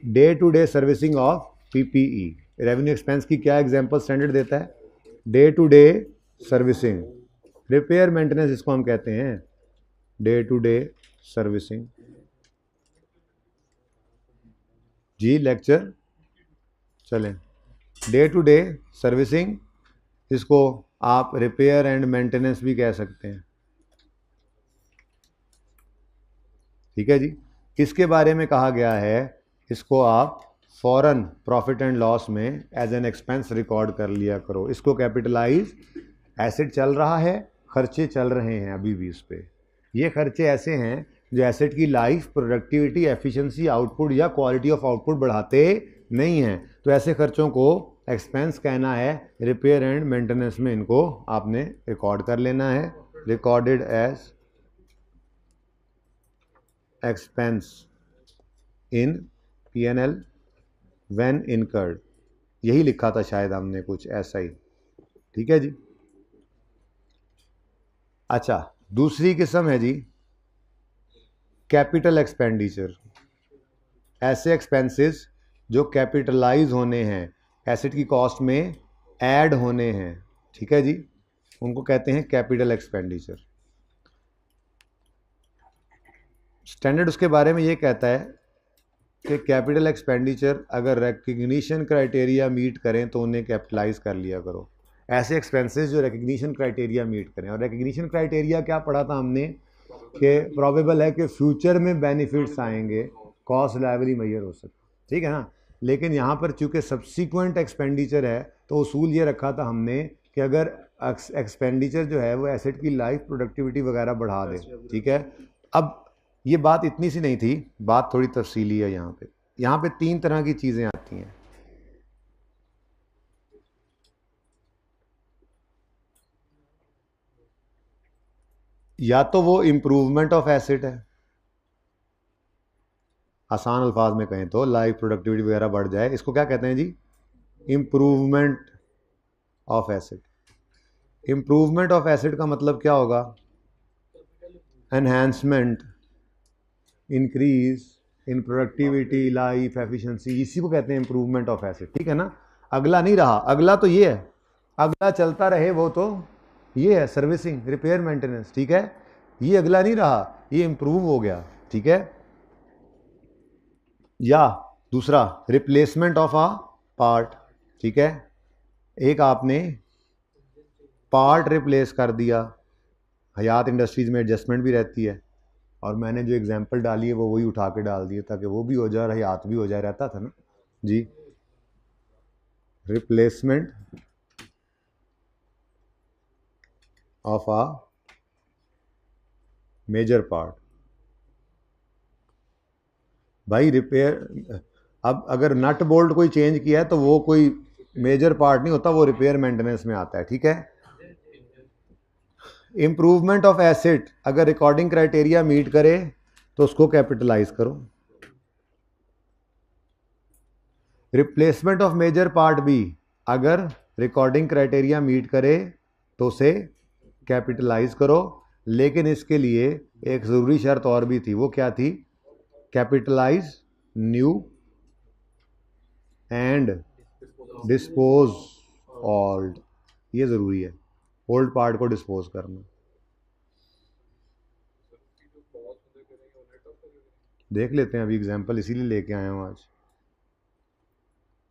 day to day servicing of PPE. Revenue expense की क्या एग्जांपल स्टैंडर्ड देता है? Day to day servicing, repair maintenance इसको हम कहते हैं, डे टू डे सर्विसिंग जी। लेक्चर चलें, डे टू डे सर्विसिंग, इसको आप रिपेयर एंड मेंटेनेंस भी कह सकते हैं, ठीक है जी? इसके बारे में कहा गया है इसको आप फौरन प्रॉफिट एंड लॉस में एज एन एक्सपेंस रिकॉर्ड कर लिया करो। इसको कैपिटलाइज, एसेट चल रहा है, खर्चे चल रहे हैं अभी भी इस पर। ये खर्चे ऐसे हैं जो एसेट की लाइफ, प्रोडक्टिविटी, एफिशिएंसी, आउटपुट या क्वालिटी ऑफ आउटपुट बढ़ाते नहीं हैं, तो ऐसे खर्चों को एक्सपेंस कहना है। रिपेयर एंड मेंटेनेंस में इनको आपने रिकॉर्ड कर लेना है, recorded as expense in P&L when incurred. यही लिखा था शायद हमने, कुछ ऐसा ही, ठीक है जी? अच्छा, दूसरी किस्म है जी कैपिटल एक्सपेंडिचर। ऐसे एक्सपेंसेस जो कैपिटलाइज होने हैं, एसेट की कॉस्ट में ऐड होने हैं, ठीक है जी? उनको कहते हैं कैपिटल एक्सपेंडिचर। स्टैंडर्ड उसके बारे में ये कहता है कि कैपिटल एक्सपेंडिचर अगर रिकग्निशन क्राइटेरिया मीट करें तो उन्हें कैपिटलाइज कर लिया करो। ऐसे एक्सपेंसेस जो रिकग्निशन क्राइटेरिया मीट करें, और रिकग्निशन क्राइटेरिया क्या पढ़ा था हमने कि प्रोबेबल है कि फ्यूचर में बेनिफिट्स आएंगे, कॉस्ट लायबिलिटी मेजर हो सकता, ठीक है ना? लेकिन यहाँ पर चूँकि सब्सीक्वेंट एक्सपेंडिचर है तो उसूल ये रखा था हमने कि अगर एक्सपेंडिचर जो है वो एसेट की लाइफ, प्रोडक्टिविटी वगैरह बढ़ा दे, ठीक है? अब ये बात इतनी सी नहीं थी, बात थोड़ी तफसीली है यहाँ पे। यहाँ पे तीन तरह की चीज़ें आती हैं। या तो वो इम्प्रूवमेंट ऑफ एसेट है, आसान अल्फाज में कहें तो लाइफ, प्रोडक्टिविटी वगैरह बढ़ जाए, इसको क्या कहते हैं जी? Improvement of asset. Improvement of asset का मतलब क्या होगा? Enhancement, increase in productivity, life, efficiency, इसी को कहते हैं इम्प्रूवमेंट ऑफ एसेट, ठीक है ना? अगला नहीं रहा, अगला तो ये है, अगला चलता रहे वो तो ये है सर्विसिंग, रिपेयर, मेंटेनेंस, ठीक है? ये अगला नहीं रहा, ये इम्प्रूव हो गया, ठीक है? या दूसरा रिप्लेसमेंट ऑफ अ पार्ट, ठीक है? एक आपने पार्ट रिप्लेस कर दिया, हयात इंडस्ट्रीज में एडजस्टमेंट भी रहती है, और मैंने जो एग्जांपल डाली है वो वही उठा के डाल दिए ताकि वो भी हो जाए और याद भी हो जाए, रहता था ना जी। Replacement of a major part. भाई रिपेयर, अब अगर नट बोल्ट कोई चेंज किया है तो वो कोई मेजर पार्ट नहीं होता, वो रिपेयर मेंटेनेंस में आता है, ठीक है। इम्प्रूवमेंट ऑफ एसेट, अगर रिकॉर्डिंग क्राइटेरिया मीट करे तो उसको कैपिटलाइज करो। रिप्लेसमेंट ऑफ मेजर पार्ट भी अगर रिकॉर्डिंग क्राइटेरिया मीट करे तो उसे कैपिटलाइज करो, लेकिन इसके लिए एक ज़रूरी शर्त और भी थी, वो क्या थी? Capitalize new and dispose old, ये ज़रूरी है, ओल्ड पार्ट को डिस्पोज करना। देख लेते हैं अभी एग्जांपल, इसीलिए लेके आया हूँ आज।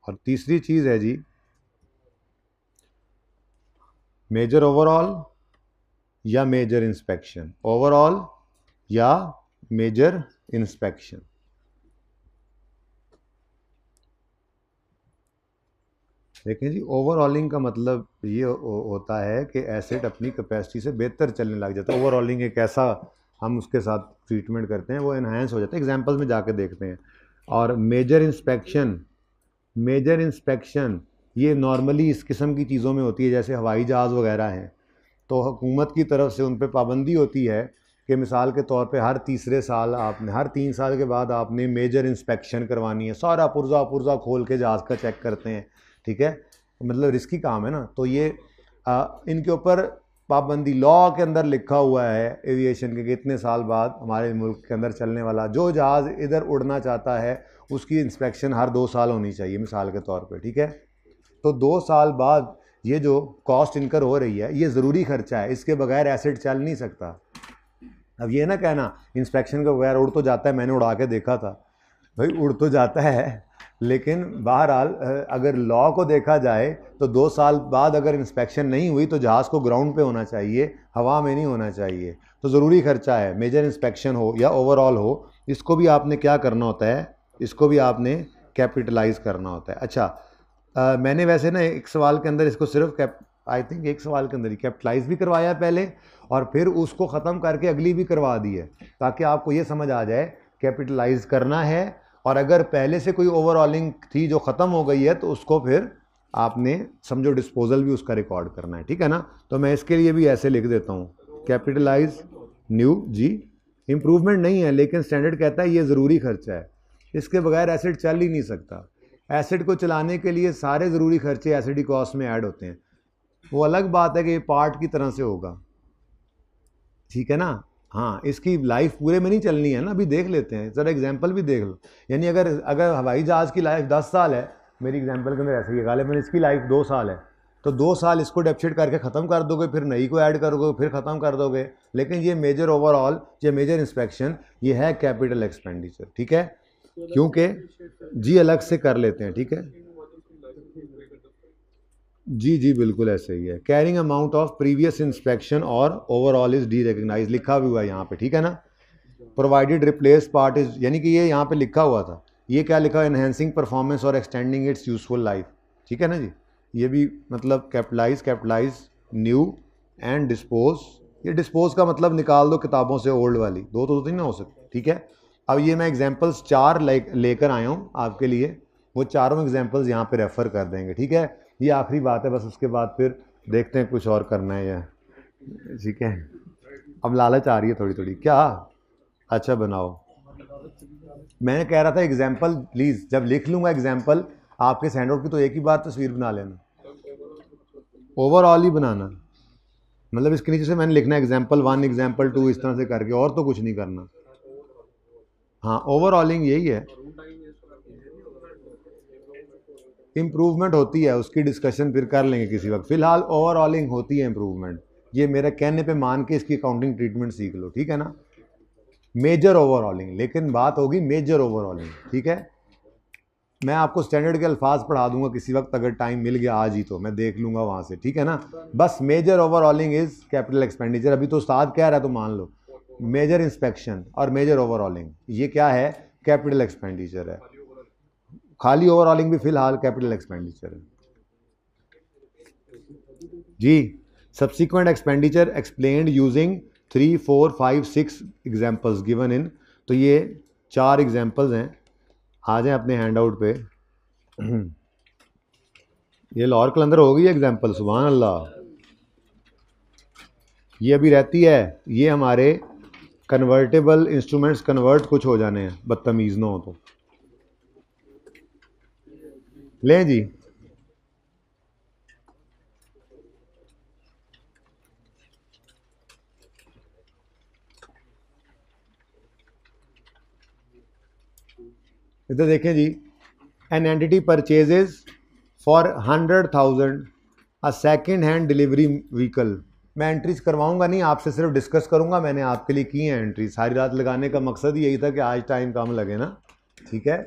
और तीसरी चीज़ है जी मेजर ओवरऑल या मेजर इंस्पेक्शन, ओवरऑल या मेजर इंस्पेक्शन। देखें जी, ओवरऑलिंग का मतलब ये होता है कि एसेट अपनी कैपेसिटी से बेहतर चलने लग जाता है। ओवरऑलिंग एक ऐसा हम उसके साथ ट्रीटमेंट करते हैं, वो एनहांस हो जाता है। एग्जांपल्स में जाके देखते हैं। और मेजर इंस्पेक्शन ये नॉर्मली इस किस्म की चीज़ों में होती है, जैसे हवाई जहाज़ वगैरह हैं, तो हुकूमत की तरफ से उन पर पाबंदी होती है कि मिसाल के तौर पे हर तीसरे साल आपने, हर 3 साल के बाद आपने मेजर इंस्पेक्शन करवानी है, सारा पुर्जा खोल के जहाज़ का चेक करते हैं, ठीक है। मतलब रिस्की काम है ना, तो ये इनके ऊपर पाबंदी लॉ के अंदर लिखा हुआ है एविएशन के कि इतने साल बाद हमारे मुल्क के अंदर चलने वाला जो जहाज़ इधर उड़ना चाहता है उसकी इंस्पेक्शन हर 2 साल होनी चाहिए, मिसाल के तौर पे, ठीक है। तो 2 साल बाद ये जो कॉस्ट इनकर हो रही है ये ज़रूरी खर्चा है, इसके बगैर एसेट चल नहीं सकता। अब ये ना कहना इंस्पेक्शन के बगैर उड़ तो जाता है, मैंने उड़ा के देखा था, भाई उड़ तो जाता है, लेकिन बहरहाल अगर लॉ को देखा जाए तो 2 साल बाद अगर इंस्पेक्शन नहीं हुई तो जहाज़ को ग्राउंड पे होना चाहिए, हवा में नहीं होना चाहिए। तो ज़रूरी खर्चा है, मेजर इंस्पेक्शन हो या ओवरऑल हो, इसको भी आपने क्या करना होता है, इसको भी आपने कैपिटलाइज करना होता है। अच्छा मैंने वैसे ना एक सवाल के अंदर इसको सिर्फ आई थिंक एक सवाल के अंदर ही कैपिटलाइज भी करवाया पहले, और फिर उसको ख़त्म करके अगली भी करवा दी है, ताकि आपको ये समझ आ जाए कैपिटलाइज करना है। और अगर पहले से कोई ओवरऑलिंग थी जो ख़त्म हो गई है तो उसको फिर आपने समझो डिस्पोजल भी उसका रिकॉर्ड करना है, ठीक है ना। तो मैं इसके लिए भी ऐसे लिख देता हूँ कैपिटलाइज न्यू जी। इम्प्रूवमेंट नहीं है, लेकिन स्टैंडर्ड कहता है ये ज़रूरी खर्चा है, इसके बगैर एसेट चल ही नहीं सकता। एसेट को चलाने के लिए सारे ज़रूरी खर्चे एसिड कॉस्ट में ऐड होते हैं। वो अलग बात है कि ये पार्ट की तरह से होगा, ठीक है ना। हाँ, इसकी लाइफ पूरे में नहीं चलनी है ना, अभी देख लेते हैं ज़रा एग्जांपल भी देख लो। यानी अगर हवाई जहाज़ की लाइफ 10 साल है, मेरी एग्जांपल के अंदर ऐसे ही गालिबन इसकी लाइफ 2 साल है, तो 2 साल इसको डेप्सिट करके ख़त्म कर दोगे, फिर नई को ऐड करोगे, फिर ख़त्म कर दोगे। लेकिन ये मेजर ओवरऑल, ये मेजर इंस्पेक्शन, ये है कैपिटल एक्सपेंडिचर, ठीक है, क्योंकि जी अलग से कर लेते हैं, ठीक है जी जी बिल्कुल ऐसे ही है। Carrying amount of previous inspection और ओवरऑल इज डी रिकग्नाइज लिखा भी हुआ है यहाँ पे, ठीक है ना। प्रोवाइडेड रिप्लेस पार्ट इज, यानी कि ये यहाँ पे लिखा हुआ था, ये क्या लिखा है, एनहेंसिंग परफॉर्मेंस और एक्सटेंडिंग इट्स यूजफुल लाइफ, ठीक है ना जी। ये भी मतलब कैपिटलाइज न्यू एंड डिस्पोज, ये डिस्पोज का मतलब निकाल दो किताबों से ओल्ड वाली, दो तो नहीं ना हो सकती, ठीक है। अब ये मैं एग्जाम्पल्स 4 लेकर आया हूँ आपके लिए, वो चारों एग्जाम्पल्स यहाँ पे रेफर कर देंगे, ठीक है। ये आखिरी बात है बस, उसके बाद फिर देखते हैं कुछ और करना है या, ठीक है। अब लालच आ रही है थोड़ी थोड़ी, क्या अच्छा बनाओ। मैं कह रहा था एग्जाम्पल प्लीज़, जब लिख लूँगा एग्जाम्पल आपके सैंडआउट की तो एक ही बार तस्वीर बना लेना, ओवरऑल ही बनाना, मतलब इसके नीचे से मैंने लिखना है एग्जाम्पल 1 एग्जाम्पल 2 इस तरह से करके, और तो कुछ नहीं करना। हाँ, ओवरऑलिंग यही है। इम्प्रूवमेंट होती है, उसकी डिस्कशन फिर कर लेंगे किसी वक्त, फिलहाल ओवरऑलिंग होती है इम्प्रूवमेंट। ये मेरे कहने पे मान के इसकी अकाउंटिंग ट्रीटमेंट सीख लो, ठीक है ना। मेजर ओवरऑलिंग, लेकिन बात होगी मेजर ओवरऑलिंग, ठीक है। मैं आपको स्टैंडर्ड के अल्फाज पढ़ा दूंगा किसी वक्त, अगर टाइम मिल गया आज ही तो मैं देख लूंगा वहाँ से, ठीक है ना। बस major overhauling is capital expenditure, अभी तो उस्ताद कह रहा है तो मान लो। मेजर इंस्पेक्शन और मेजर ओवरऑलिंग, ये क्या है? कैपिटल एक्सपेंडिचर है। खाली ओवरऑलिंग भी फिलहाल कैपिटल एक्सपेंडिचर है जी। Subsequent expenditure explained using 3, 4, 5, 6 examples given in, तो ये 4 एग्जाम्पल्स हैं। आ जाएं अपने हैंड आउट पे। ये लाहौर कलंदर हो गई एग्जाम्पल, सुभान अल्लाह। ये अभी रहती है, ये हमारे कन्वर्टेबल इंस्ट्रूमेंट्स कन्वर्ट कुछ हो जाने हैं, बदतमीज़ ना हो तो लें जी। इधर देखें जी, an entity purchases for 100,000 a second hand delivery vehicle. मैं एंट्रीज करवाऊंगा नहीं, आपसे सिर्फ डिस्कस करूंगा। मैंने आपके लिए की है एंट्री, सारी रात लगाने का मकसद ही यही था कि आज टाइम कम लगे ना, ठीक है।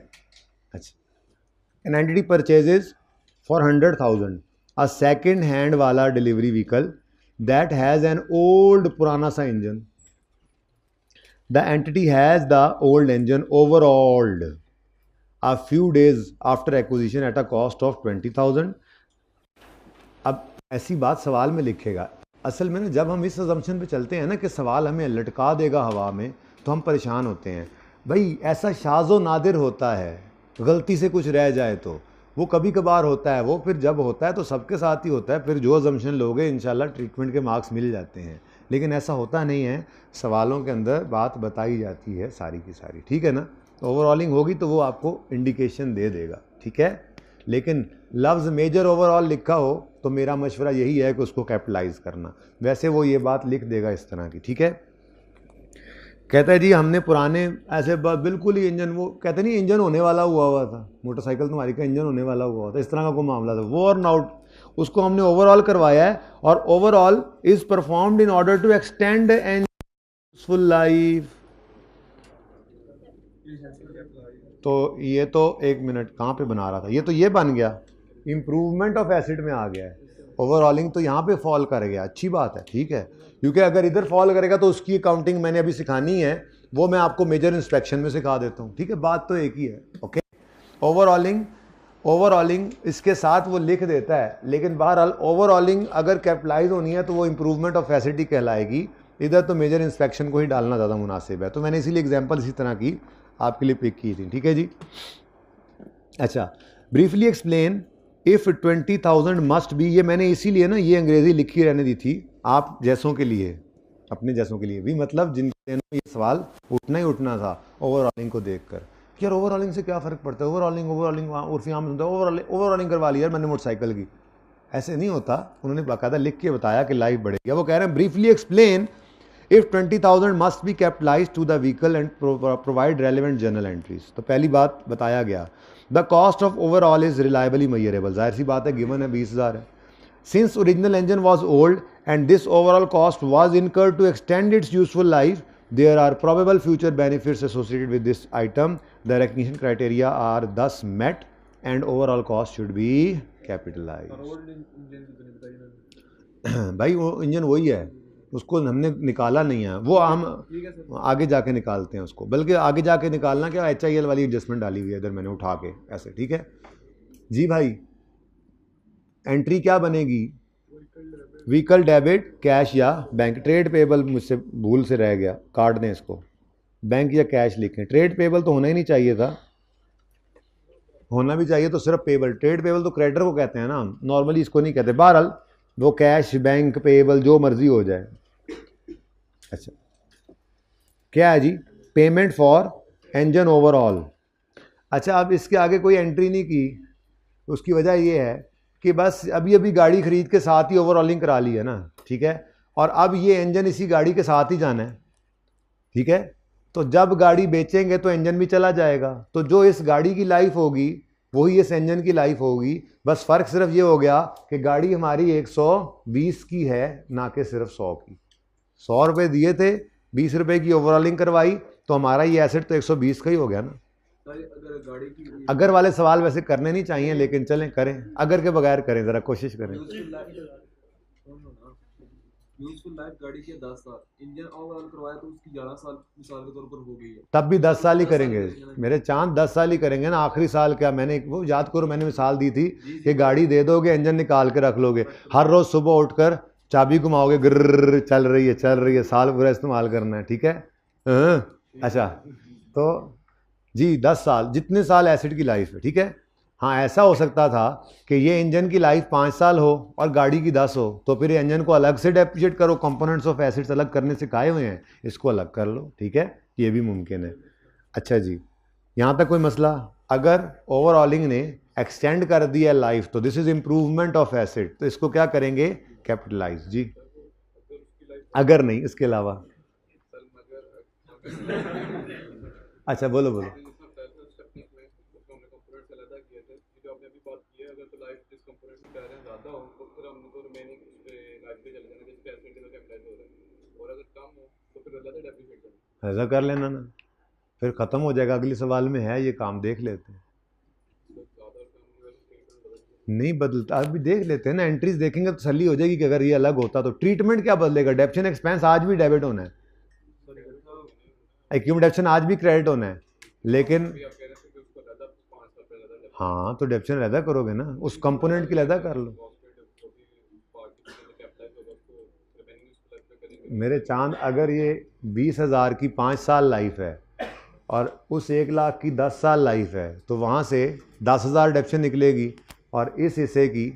अच्छा, an entity purchases for 100,000 a second hand वाला delivery vehicle that has an old, पुराना सा engine. The entity has the old engine overhauled a few days after acquisition at a cost of 20,000। अब ऐसी बात सवाल में लिखेगा। असल में ना, जब हम इस अजम्पशन पे चलते हैं ना कि सवाल हमें लटका देगा हवा में, तो हम परेशान होते हैं। भाई ऐसा शाज़ो नादिर होता है, गलती से कुछ रह जाए तो वो कभी कभार होता है, वो फिर जब होता है तो सबके साथ ही होता है। फिर जो अजम्पशन लोगे इंशाल्लाह ट्रीटमेंट के मार्क्स मिल जाते हैं, लेकिन ऐसा होता नहीं है। सवालों के अंदर बात बताई जाती है सारी की सारी, ठीक है ना। ओवरऑलिंग होगी तो वो आपको इंडिकेशन दे देगा, ठीक है। लेकिन लफ्ज़ मेजर ओवरऑल लिखा हो तो मेरा मशवरा यही है कि उसको कैपिटलाइज करना। वैसे वो ये बात लिख देगा इस तरह की, ठीक है। कहता है जी हमने पुराने ऐसे बिल्कुल ही इंजन, वो कहते नहीं इंजन होने वाला हुआ था, मोटरसाइकिल तुम्हारी का इंजन होने वाला हुआ था, इस तरह का कोई मामला था, वॉर्न आउट, उसको हमने ओवरऑल करवाया है। और overhaul is performed in order to extend and useful life. तो ये तो एक मिनट कहाँ पे बना रहा था, ये तो ये बन गया, इम्प्रूवमेंट ऑफ एसिड में आ गया है। ओवरऑलिंग तो यहाँ पे फॉल कर गया, अच्छी बात है, ठीक है। क्योंकि अगर इधर फॉल करेगा तो उसकी अकाउंटिंग मैंने अभी सिखानी है, वो मैं आपको मेजर इंस्पेक्शन में सिखा देता हूँ, ठीक है। बात तो एक ही है, ओके। ओवरऑलिंग इसके साथ वो लिख देता है, लेकिन बहरहाल ओवरऑलिंग अगर कैपिटलाइज होनी है तो वो इम्प्रूवमेंट ऑफ एसिड ही कहलाएगी। इधर तो मेजर इंस्पेक्शन को ही डालना ज़्यादा मुनासिब है, तो मैंने इसीलिए एग्जाम्पल इसी तरह की आपके लिए पिक की थी, ठीक है जी। अच्छा, briefly explain if 20,000 must B, ये मैंने इसीलिए ना ये अंग्रेज़ी लिखी रहने दी थी आप जैसों के लिए, अपने जैसों के लिए भी, मतलब जिनके ये सवाल उठना ही उठना था ओवरऑलिंग को देखकर कि यार ओवरऑलिंग से क्या फ़र्क पड़ता है, ओवरऑलिंग उर्फी आम होता है, ओवरऑलिंग करवा ली यार मैंने मोटरसाइकिल की। ऐसे नहीं होता, उन्होंने बाकायदा लिख के बताया कि लाइफ बढ़ेगी। वो कह रहे हैं briefly explain if 20,000 must be capitalise to the vehicle and provide relevant journal entries. तो पहली बात बताया गया, the cost of overhaul is reliably measurable. जाहिर सी बात है, गिवन है 20,000 है। Since original engine was old and this overhaul cost was incurred to extend its useful life, there are probable future benefits associated with this item. The recognition criteria are thus met and overhaul cost should be capitalize. भाई वो engine वही है, उसको हमने निकाला नहीं है, वो हम आगे जाके निकालते हैं उसको, बल्कि आगे जाके निकालना क्या, HIL वाली एडजस्टमेंट डाली हुई है इधर मैंने उठा के ऐसे, ठीक है जी। भाई एंट्री क्या बनेगी, व्हीकल डेबिट कैश या बैंक। ट्रेड पेबल मुझसे भूल से रह गया, काट दें इसको, बैंक या कैश लिखें। ट्रेड पेबल तो होना ही नहीं चाहिए था, होना भी चाहिए तो सिर्फ पेबल। ट्रेड पेबल तो क्रेडिटर को कहते हैं ना, नॉर्मली इसको नहीं कहते। बहरहाल वो कैश, बैंक, पेबल जो मर्जी हो जाए। अच्छा, क्या है जी, पेमेंट फॉर इंजन ओवरऑल। अच्छा, अब इसके आगे कोई एंट्री नहीं की, उसकी वजह ये है कि बस अभी अभी गाड़ी खरीद के साथ ही ओवरऑलिंग करा ली है ना, ठीक है। और अब ये इंजन इसी गाड़ी के साथ ही जाना है, ठीक है। तो जब गाड़ी बेचेंगे तो इंजन भी चला जाएगा, तो जो इस गाड़ी की लाइफ होगी वही इस इंजन की लाइफ होगी। बस फ़र्क सिर्फ ये हो गया कि गाड़ी हमारी 120 की है, ना कि सिर्फ 100 की। 100 रुपये दिए थे, 20 रुपये की ओवरऑलिंग करवाई, तो हमारा ये एसेट तो 120 का ही हो गया ना। अगर वाले सवाल वैसे करने नहीं चाहिए, लेकिन चलें करें, अगर के बगैर करें, ज़रा कोशिश करें। यूजफुल लाइफ गाड़ी की 10 साल, इंजन ओवरऑल करवाया तो उसकी 11 साल मिसाल के तौर पर हो गई है। तब भी 10 साल ही 10 साल करेंगे करेंगे ना। मेरे चांद, 10 साल ही करेंगे ना। आखिरी साल क्या, मैंने वो याद करो, मैंने मिसाल दी थी जी कि गाड़ी दे दोगे, इंजन निकाल के रख लोगे, हर रोज़ सुबह उठकर चाबी घुमाओगे, गिर्र चल रही है, साल पूरा इस्तेमाल करना है, ठीक है। हाँ, अच्छा, तो जी 10 साल, जितने साल एसिड की लाइफ है, ठीक है। हाँ, ऐसा हो सकता था कि ये इंजन की लाइफ 5 साल हो और गाड़ी की 10 हो, तो फिर इंजन को अलग से डेप्रिशिएट करो, कंपोनेंट्स ऑफ एसिड्स अलग करने से काहे हुए हैं, इसको अलग कर लो, ठीक है, ये भी मुमकिन है। अच्छा जी, यहाँ तक कोई मसला? अगर ओवरऑलिंग ने एक्सटेंड कर दिया लाइफ तो this is improvement of acid, तो इसको क्या करेंगे, कैपिटलाइज जी। अगर नहीं, इसके अलावा अच्छा बोलो बोलो। ऐसा कर लेना ना, फिर ख़त्म हो जाएगा, अगले सवाल में है ये काम, देख लेते हैं। नहीं बदलता, अभी देख लेते हैं ना, एंट्रीज देखेंगे तो तसल्ली हो जाएगी कि अगर ये अलग होता तो। ट्रीटमेंट क्या बदलेगा, डेप्शन एक्सपेंस आज भी डेबिट होना है, एक्यूमडेशन आज भी क्रेडिट होना है, लेकिन हाँ तो डेप्शन लहदा करोगे ना, उस कंपोनेंट की लहदा कर लो। मेरे चांद, अगर ये 20,000 की 5 साल लाइफ है और उस 1 लाख की 10 साल लाइफ है, तो वहाँ से 10,000 डेप्शन निकलेगी और इस हिस्से की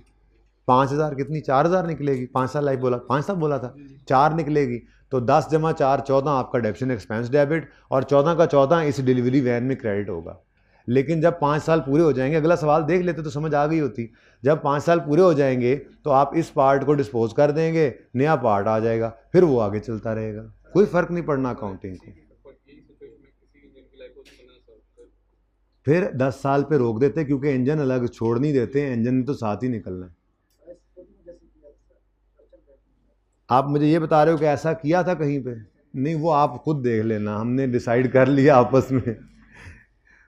5,000 कितनी, 4,000 निकलेगी। 5 साल लाइफ बोला, 5 साल बोला था, 4 निकलेगी, तो 10 जमा 4 14 आपका डेप्शन एक्सपेंस डेबिट, और 14 का 14 इस डिलीवरी वैन में क्रेडिट होगा। लेकिन जब 5 साल पूरे हो जाएंगे, अगला सवाल देख लेते तो समझ आ गई होती, जब 5 साल पूरे हो जाएंगे तो आप इस पार्ट को डिस्पोज कर देंगे, नया पार्ट आ जाएगा, फिर वो आगे चलता रहेगा, कोई फ़र्क नहीं पड़ना अकाउंटिंग को। फिर 10 साल पे रोक देते, क्योंकि इंजन अलग छोड़ नहीं देते, इंजन ने तो साथ ही निकलना है। आप मुझे ये बता रहे हो कि ऐसा किया था कहीं पे? नहीं, वो आप खुद देख लेना, हमने डिसाइड कर लिया आपस में।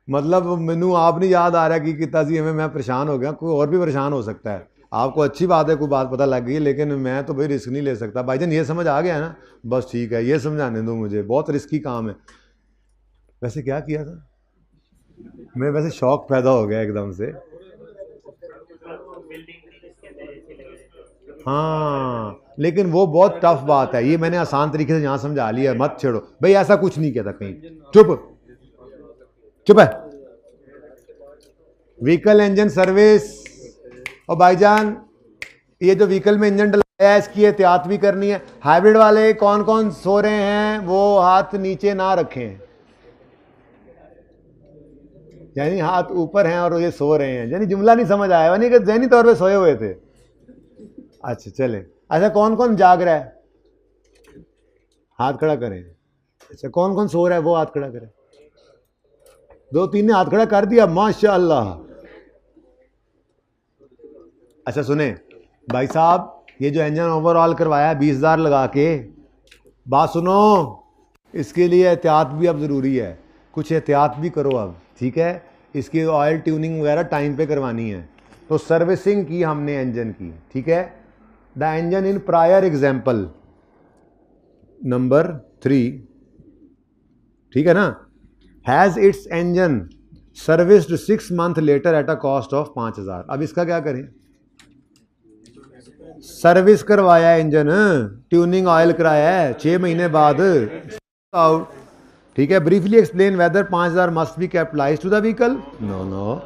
मतलब मैनू आप नहीं याद आ रहा कि कितना सी हमें, मैं परेशान हो गया, कोई और भी परेशान हो सकता है। आपको अच्छी बात है, कोई बात पता लग गई, लेकिन मैं तो भाई रिस्क नहीं ले सकता। भाईजान ये समझ आ गया है ना, बस ठीक है, ये समझाने दो मुझे, बहुत रिस्की काम है। वैसे क्या किया था, मैं वैसे शौक पैदा हो गया एकदम से। हाँ, लेकिन वो बहुत टफ बात है, ये मैंने आसान तरीके से यहाँ समझा लिया, मत छेड़ो भाई, ऐसा कुछ नहीं किया था कहीं, चुप चुप है। व्हीकल इंजन सर्विस, और भाईजान ये जो व्हीकल में इंजन डलाया है, इसकी एहतियात भी करनी है। हाइब्रिड वाले कौन कौन सो रहे हैं, वो हाथ नीचे ना रखें, यानी हाथ ऊपर हैं और ये सो रहे हैं, यानी जुमला नहीं समझ आया, यानी कि ज़हनी तौर पे सोए हुए थे। अच्छा चले, अच्छा कौन कौन जाग रहा है, हाथ खड़ा करें। अच्छा कौन कौन सो रहा है, वो हाथ खड़ा करें। 2-3 ने हाथ खड़ा कर दिया, माशाअल्लाह। अच्छा सुने भाई साहब, ये जो इंजन ओवरऑल करवाया 20,000 लगा के, बात सुनो, इसके लिए एहतियात भी अब ज़रूरी है, कुछ एहतियात भी करो अब, ठीक है। इसकी ऑयल ट्यूनिंग वगैरह टाइम पे करवानी है, तो सर्विसिंग की हमने इंजन की, ठीक है। The engine in prior example number 3, ठीक है ना, has its engine serviced 6 month later eight a cost of 5,000। अब इसका क्या करें, सर्विस करवाया इंजन, ट्यूनिंग ऑयल कराया है 6 महीने बाद, आउट, ठीक है। Briefly explain whether 5,000 must be capitalise to the vehicle, no no.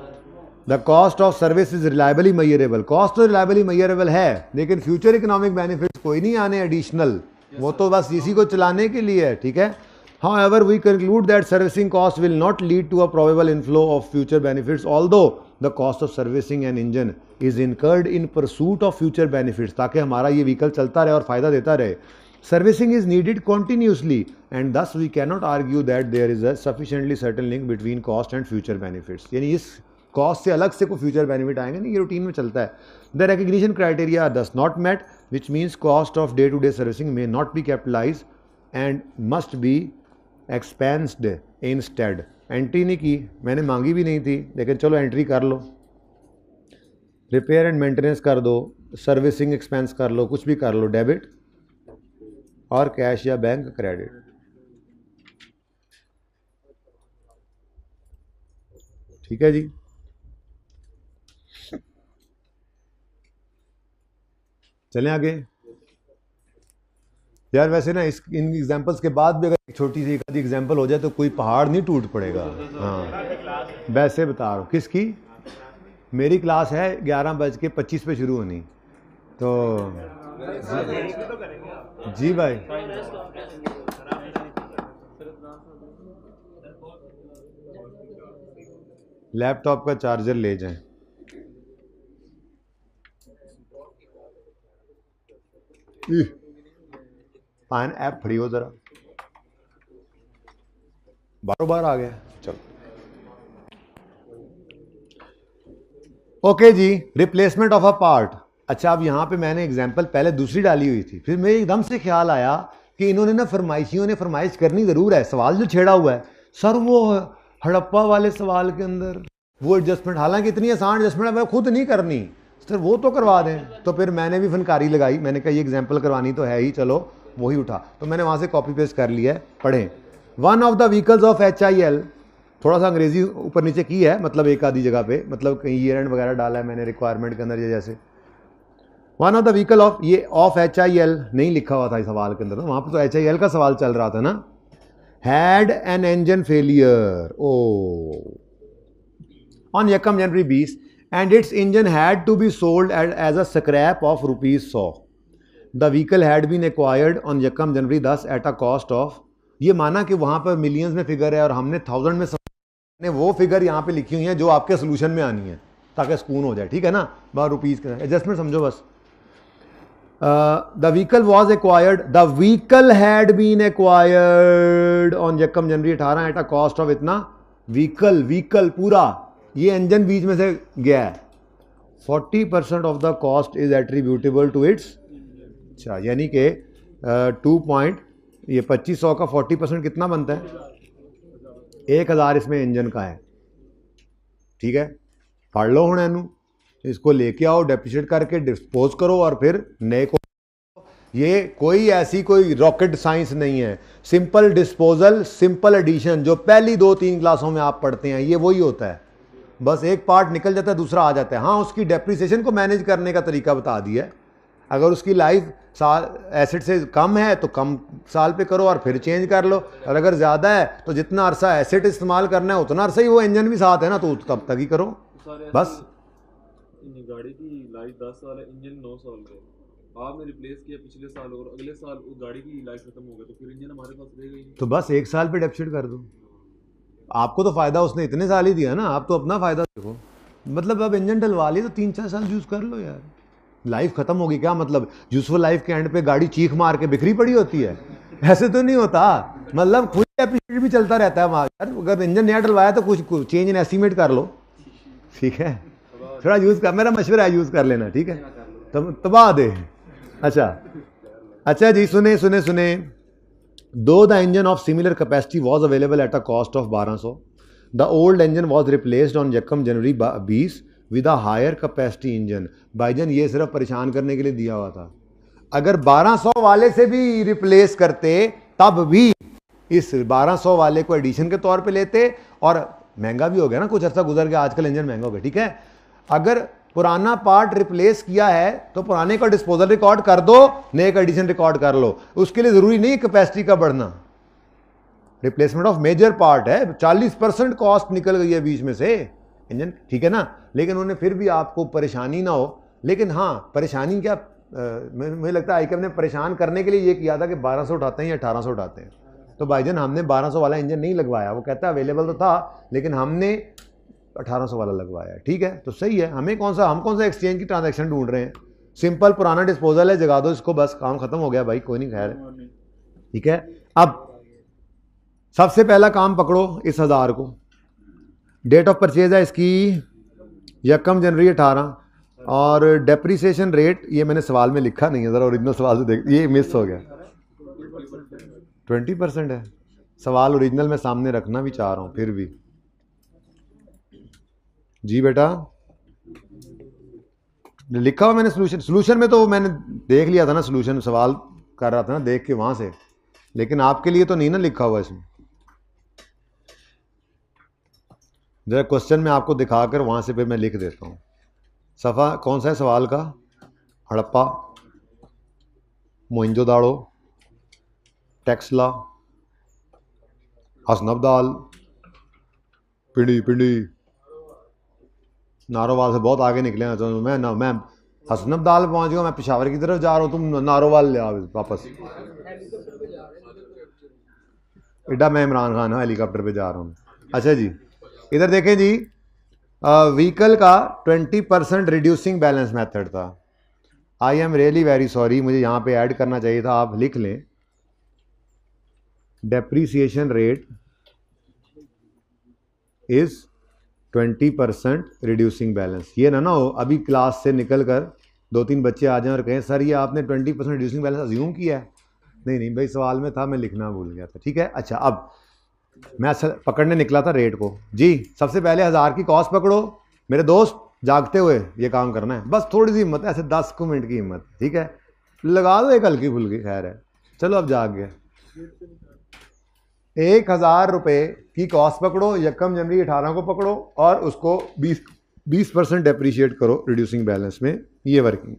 The cost of service is reliably measurable, cost तो रिलायबली मैयरेबल है, लेकिन फ्यूचर इकोनॉमिक बेनिफिट्स कोई नहीं आने एडिशनल, वो तो बस इसी को चलाने के लिए है, ठीक है। However, we conclude that servicing cost will not lead to a probable inflow of future benefits, although the cost of servicing an engine is incurred in pursuit of future benefits, ताकि हमारा ये व्हीकल चलता रहे और फ़ायदा देता रहे। Servicing is needed continuously and thus we cannot argue that there is a sufficiently certain link between cost and future benefits, यानी इस कॉस्ट से अलग से कोई फ्यूचर बेनिफिट आएंगे नहीं, ये रूटीन में चलता है। The recognition criteria are thus not met, which means cost of day to day servicing may not be capitalise and must be expensed instead. Entry नहीं की, मैंने मांगी भी नहीं थी, लेकिन चलो एंट्री कर लो, रिपेयर एंड मेंटेनेंस कर दो, सर्विसिंग एक्सपेंस कर लो, कुछ भी कर लो, डेबिट और कैश या बैंक क्रेडिट। ठीक है जी। चलें आगे। यार वैसे ना इस इन एग्जांपल्स के बाद भी अगर एक छोटी सी एक आधी एग्जांपल हो जाए तो कोई पहाड़ नहीं टूट पड़ेगा। हाँ वैसे बता रहा हूँ। किसकी? मेरी क्लास है 11:25 पे शुरू होनी। तो जी भाई लैपटॉप का चार्जर ले जाएं। पान ऐप फड़ी हो जरा, बारों बार आ गया। चलो ओके जी। Replacement of a part. अच्छा अब यहाँ पे मैंने एग्जांपल पहले दूसरी डाली हुई थी, फिर मेरे एकदम से ख्याल आया कि इन्होंने ना फरमाइशियों ने फरमाइश करनी ज़रूर है। सवाल जो छेड़ा हुआ है सर वो हड़प्पा वाले सवाल के अंदर वो एडजस्टमेंट, हालांकि इतनी आसान एडजस्टमेंट है खुद नहीं करनी सर, वो तो करवा दें। तो फिर मैंने भी फनकारी लगाई, मैंने कहा ये एग्जाम्पल करवानी तो है ही, चलो वही उठा। तो मैंने वहाँ से कॉपी पेस्ट कर लिया है, पढ़ें। One of the vehicles of HIL, थोड़ा सा अंग्रेजी ऊपर नीचे की है, मतलब एक आधी जगह पे, मतलब कहीं ईयर एंड वगैरह डाला है मैंने रिक्वायरमेंट के अंदर, ये जैसे one of the vehicle of, ये ऑफ HIL नहीं लिखा हुआ था इस सवाल के अंदर, तो वहाँ पर तो HIL का सवाल चल रहा था ना। Had an engine failure on यकम January 20 and its engine had to be sold as a scrap of ₹100. The vehicle had been acquired on यकम जनवरी 10 at a cost of, ये माना कि वहाँ पर मिलियंस में फिगर है और हमने 1000 में वो फिगर यहाँ पे लिखी हुई है जो आपके सोल्यूशन में आनी है ताकि सुकून हो जाए, ठीक है ना। ₹12 का एडजस्टमेंट समझो बस। The vehicle was acquired, the vehicle had been acquired on यकम January 18 at a cost of इतना। व्हीकल पूरा, ये इंजन बीच में से गया है। 40% of the cost is attributable to its. अच्छा यानी कि 2500 का 40% कितना बनता है? 1000 इसमें इंजन का है, ठीक है। पढ़ लो हूँ इनू, इसको लेके आओ, डेप्रिशिएट करके डिस्पोज करो और फिर नए को। ये कोई ऐसी कोई रॉकेट साइंस नहीं है, सिंपल डिस्पोजल सिंपल एडिशन जो पहली 2-3 क्लासों में आप पढ़ते हैं, ये वही होता है। बस एक पार्ट निकल जाता है दूसरा आ जाता है। हाँ उसकी डेप्रिसिएशन को मैनेज करने का तरीका बता दिया है। अगर उसकी लाइफ साल एसेट से कम है तो कम साल पे करो और फिर चेंज कर लो, और अगर ज़्यादा है तो जितना अरसा एसेट इस्तेमाल करना है उतना अरसा ही वो इंजन भी साथ है ना, तो तब तक ही करो बस। गाड़ी की लाइफ 10 साल है, इंजन 9 साल का, आपने रिप्लेस किया पिछले साल और अगले साल वो गाड़ी की लाइफ खत्म हो गई, तो फिर इंजन हमारे पास रहेगा ही नहीं। तो बस 1 साल पे डेप्रिशिएट कर दो, आपको तो फ़ायदा उसने इतने साल ही दिया ना, आप तो अपना फ़ायदा देखो। मतलब अब इंजन डलवा लिया तो 3-4 साल यूज़ कर लो यार, लाइफ ख़त्म होगी क्या मतलब? यूजफुल लाइफ के एंड पे गाड़ी चीख मार के बिखरी पड़ी होती है? ऐसे तो नहीं होता। मतलब खुद एप्रिशिएट भी चलता रहता है यार। अगर इंजन नया डलवाया तो कुछ चेंज इन एस्टीमेट कर लो, ठीक है। थोड़ा यूज़ कर, मेरा मशवरा है यूज़ कर लेना, ठीक है। तबाह दे। अच्छा जी, सुने। दो the engine of similar capacity was available at a cost of 1200, the old engine was replaced on यकम January 20 with a higher capacity engine. भाईजान ये सिर्फ परेशान करने के लिए दिया हुआ था। अगर 1200 वाले से भी रिप्लेस करते तब भी इस 1200 वाले को एडिशन के तौर पे लेते, और महंगा भी हो गया ना, कुछ अर्सा गुजर गया, आजकल इंजन महंगा हो गया, ठीक है। अगर पुराना पार्ट रिप्लेस किया है तो पुराने का डिस्पोजल रिकॉर्ड कर दो, नए का एडिशन रिकॉर्ड कर लो। उसके लिए जरूरी नहीं कैपेसिटी का बढ़ना, रिप्लेसमेंट ऑफ मेजर पार्ट है। 40% कॉस्ट निकल गई है बीच में से इंजन, ठीक है ना। लेकिन उन्हें फिर भी आपको परेशानी ना हो, लेकिन हाँ परेशानी क्या, मुझे लगता है आईकैम ने परेशान करने के लिए ये किया था कि 1200 उठाते हैं या 1800 उठाते हैं। तो भाईजान हमने 1200 वाला इंजन नहीं लगवाया, वो कहता है अवेलेबल तो था लेकिन हमने 1800 वाला लगवाया, ठीक है। तो सही है, हम कौन सा एक्सचेंज की ट्रांजैक्शन ढूंढ रहे हैं? सिंपल पुराना डिस्पोजल है, जगा दो इसको, बस काम खत्म हो गया भाई, कोई नहीं, खैर है, ठीक है। अब सबसे पहला काम पकड़ो इस 1000 को। डेट ऑफ परचेज है इसकी यकम जनवरी 18, और डेप्रीसिएशन रेट ये मैंने सवाल में लिखा नहीं है, ज़रा ओरिजिनल सवाल से देख, ये मिस हो गया। 20% है। सवाल ओरिजिनल में सामने रखना भी चाह रहा हूँ फिर भी। जी बेटा लिखा हुआ मैंने सोल्यूशन में, तो मैंने देख लिया था ना सोल्यूशन, सवाल कर रहा था ना देख के वहाँ से, लेकिन आपके लिए तो नहीं ना लिखा हुआ इसमें। जरा क्वेश्चन में आपको दिखाकर वहाँ से फिर मैं लिख देता हूँ। सफ़ा कौन सा है सवाल का? हड़प्पा, मोइंजोदाड़ो, टेक्सला, हसनबदाल, पिंडी पिंडी, नारोवाल से बहुत आगे निकले हैं। तो मैं हसनबदाल पहुंच गया, मैं पेशावर की तरफ जा रहा हूँ, तुम नारोवाल ले आओ वापस। एडा मैं इमरान खान हूँ, हेलीकॉप्टर पे जा रहा हूँ। अच्छा जी, इधर देखें जी, व्हीकल का 20% रिड्यूसिंग बैलेंस मेथड था। I am really very sorry, मुझे यहाँ पे ऐड करना चाहिए था, आप लिख लें depreciation rate is 20% reducing balance. ये ना हो अभी क्लास से निकल कर 2-3 बच्चे आ जाएं और कहें सर ये आपने 20% रिड्यूसिंग बैलेंस अज्यूम किया है। नहीं भाई, सवाल में था, मैं लिखना भूल गया था। ठीक है, अच्छा अब मैं पकड़ने निकला था रेट को जी। सबसे पहले 1000 की कॉस्ट पकड़ो मेरे दोस्त, जागते हुए ये काम करना है, बस थोड़ी सी हिम्मत है, ऐसे 10 मिनट की हिम्मत। ठीक है, लगा दो एक हल्की फुल्की, खैर है, चलो अब जाग गए। 1000 रुपये की कॉस्ट पकड़ो, यकम जनवरी 18 को पकड़ो और उसको 20% डेप्रीशिएट करो रिड्यूसिंग बैलेंस में। ये वर्किंग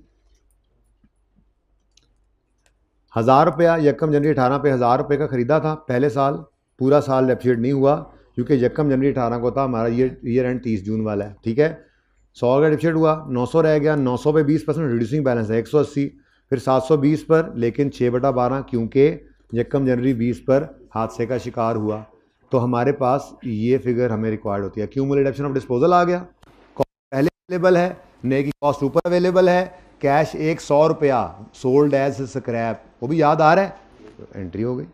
1000 रुपया यकम जनवरी 18 पे 1000 रुपये का खरीदा था पहले साल, पूरा साल डेप्रीशिएट नहीं हुआ क्योंकि यकम जनवरी 18 को था हमारा ईयर एंड 30 जून वाला है। ठीक है, 100 का डेप्रीशिएट हुआ, 900 रह गया, 900 पे 20% रिड्यूसिंग बैलेंस है 180, फिर 720 पर, लेकिन 6/12 क्योंकि यकम जनवरी 20 पर हादसे का शिकार हुआ, तो हमारे पास ये फिगर हमें रिक्वायर्ड होती है। क्यूमुलेटिव ऑप्शन ऑफ डिस्पोजल आ गया, कॉस्ट पहले अवेलेबल है, नए की कॉस्ट ऊपर अवेलेबल है, कैश 100 रुपया सोल्ड एज स्क्रैप, वो भी याद आ रहा है, तो एंट्री हो गई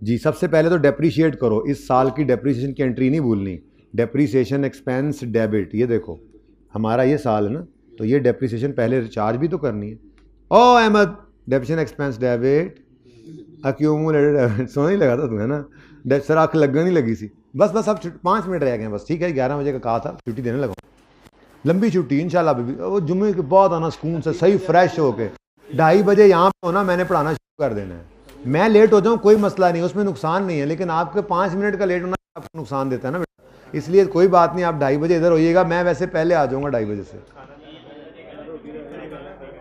जी। सबसे पहले तो डेप्रीशिएट करो, इस साल की डेप्रीशिएशन की एंट्री नहीं भूलनी, डेप्रीशिएशन एक्सपेंस डेबिट। ये देखो हमारा ये साल है ना, तो ये डेप्रीशिएशन पहले रिचार्ज भी तो करनी है। ओ Ahmed, depreciation expense debit accumulated, सोना ही लगा था तुम्हें ना सर, आँख लगने नहीं लगी सी। बस अब 5 मिनट रह गए बस। ठीक है, 11 बजे का कहा था, छुट्टी देने लगा, लंबी छुट्टी इंशाल्लाह। वो जुम्मे के बाद आना सुकून से सही फ्रेश होके, 2:30 बजे यहाँ पे होना, मैंने पढ़ाना शुरू कर देना है। मैं लेट हो जाऊँ कोई मसला नहीं, उसमें नुकसान नहीं है, लेकिन आपके 5 मिनट का लेट होना आपको नुकसान देता है ना बेटा, इसलिए कोई बात नहीं, आप 2:30 बजे इधर होइएगा, मैं वैसे पहले आ जाऊँगा 2:30 बजे से।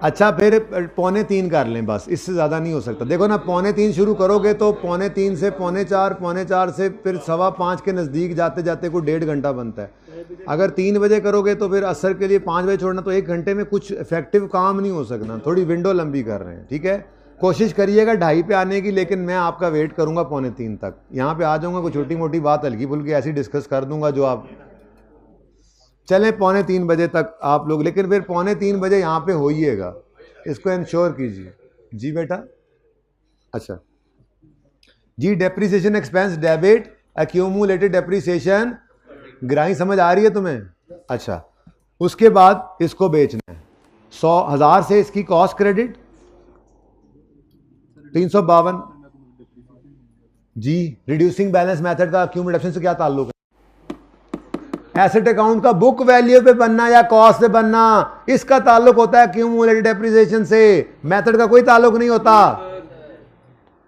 अच्छा, फिर 2:45 कर लें बस, इससे ज़्यादा नहीं हो सकता। देखो ना, 2:45 शुरू करोगे तो 3:45 से 4:45, 4:45 से फिर 4:15 के नज़दीक जाते जाते कोई 1.5 घंटा बनता है। अगर 3 बजे करोगे तो फिर असर के लिए 5 बजे छोड़ना, तो 1 घंटे में कुछ इफेक्टिव काम नहीं हो सकना, थोड़ी विंडो लंबी कर रहे हैं। ठीक है, कोशिश करिएगा 2:30 पे आने की, लेकिन मैं आपका वेट करूँगा 2:45 तक, यहाँ पे आ जाऊँगा, कोई छोटी मोटी बात हल्की फुल्की ऐसी डिस्कस कर दूँगा जो आप चलें 2:45 बजे तक आप लोग, लेकिन फिर 2:45 बजे यहाँ पे होइएगा, इसको इंश्योर कीजिए जी बेटा। अच्छा जी, depreciation expense debit accumulated depreciation, ग्राही समझ आ रही है तुम्हें? अच्छा, उसके बाद इसको बेचना है 100,000 से, इसकी कॉस्ट क्रेडिट 352 जी। रिड्यूसिंग बैलेंस मेथड का एक्यूमुलेशन से क्या ताल्लुक है? एसेट अकाउंट का बुक वैल्यू पे बनना या कॉस्ट पे बनना, इसका ताल्लुक होता है क्यूमुलेटेड डेप्रिसिएशन से, मेथड का कोई ताल्लुक नहीं होता।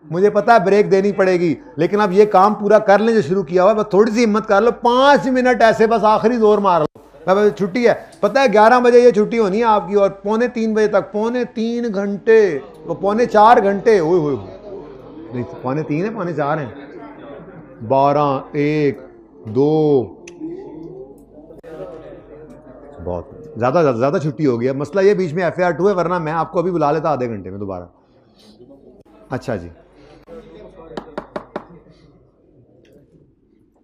मुझे पता है ब्रेक देनी पड़ेगी, लेकिन अब ये काम पूरा कर लें जो शुरू किया हुआ, बस थोड़ी सी हिम्मत कर लो, 5 मिनट ऐसे बस आखिरी जोर मार लो। अब छुट्टी है, पता है 11 बजे ये छुट्टी होनी है आपकी, और 2:45 बजे तक 3.25 घंटे, 3.25 घंटे, ओए होए, नहीं 3.25 है, 4.25 है, 12, 1, 2, बहुत ज़्यादा छुट्टी हो गई। मसला ये बीच में FAR2 है, वरना मैं आपको अभी बुला लेता आधे घंटे में दोबारा। अच्छा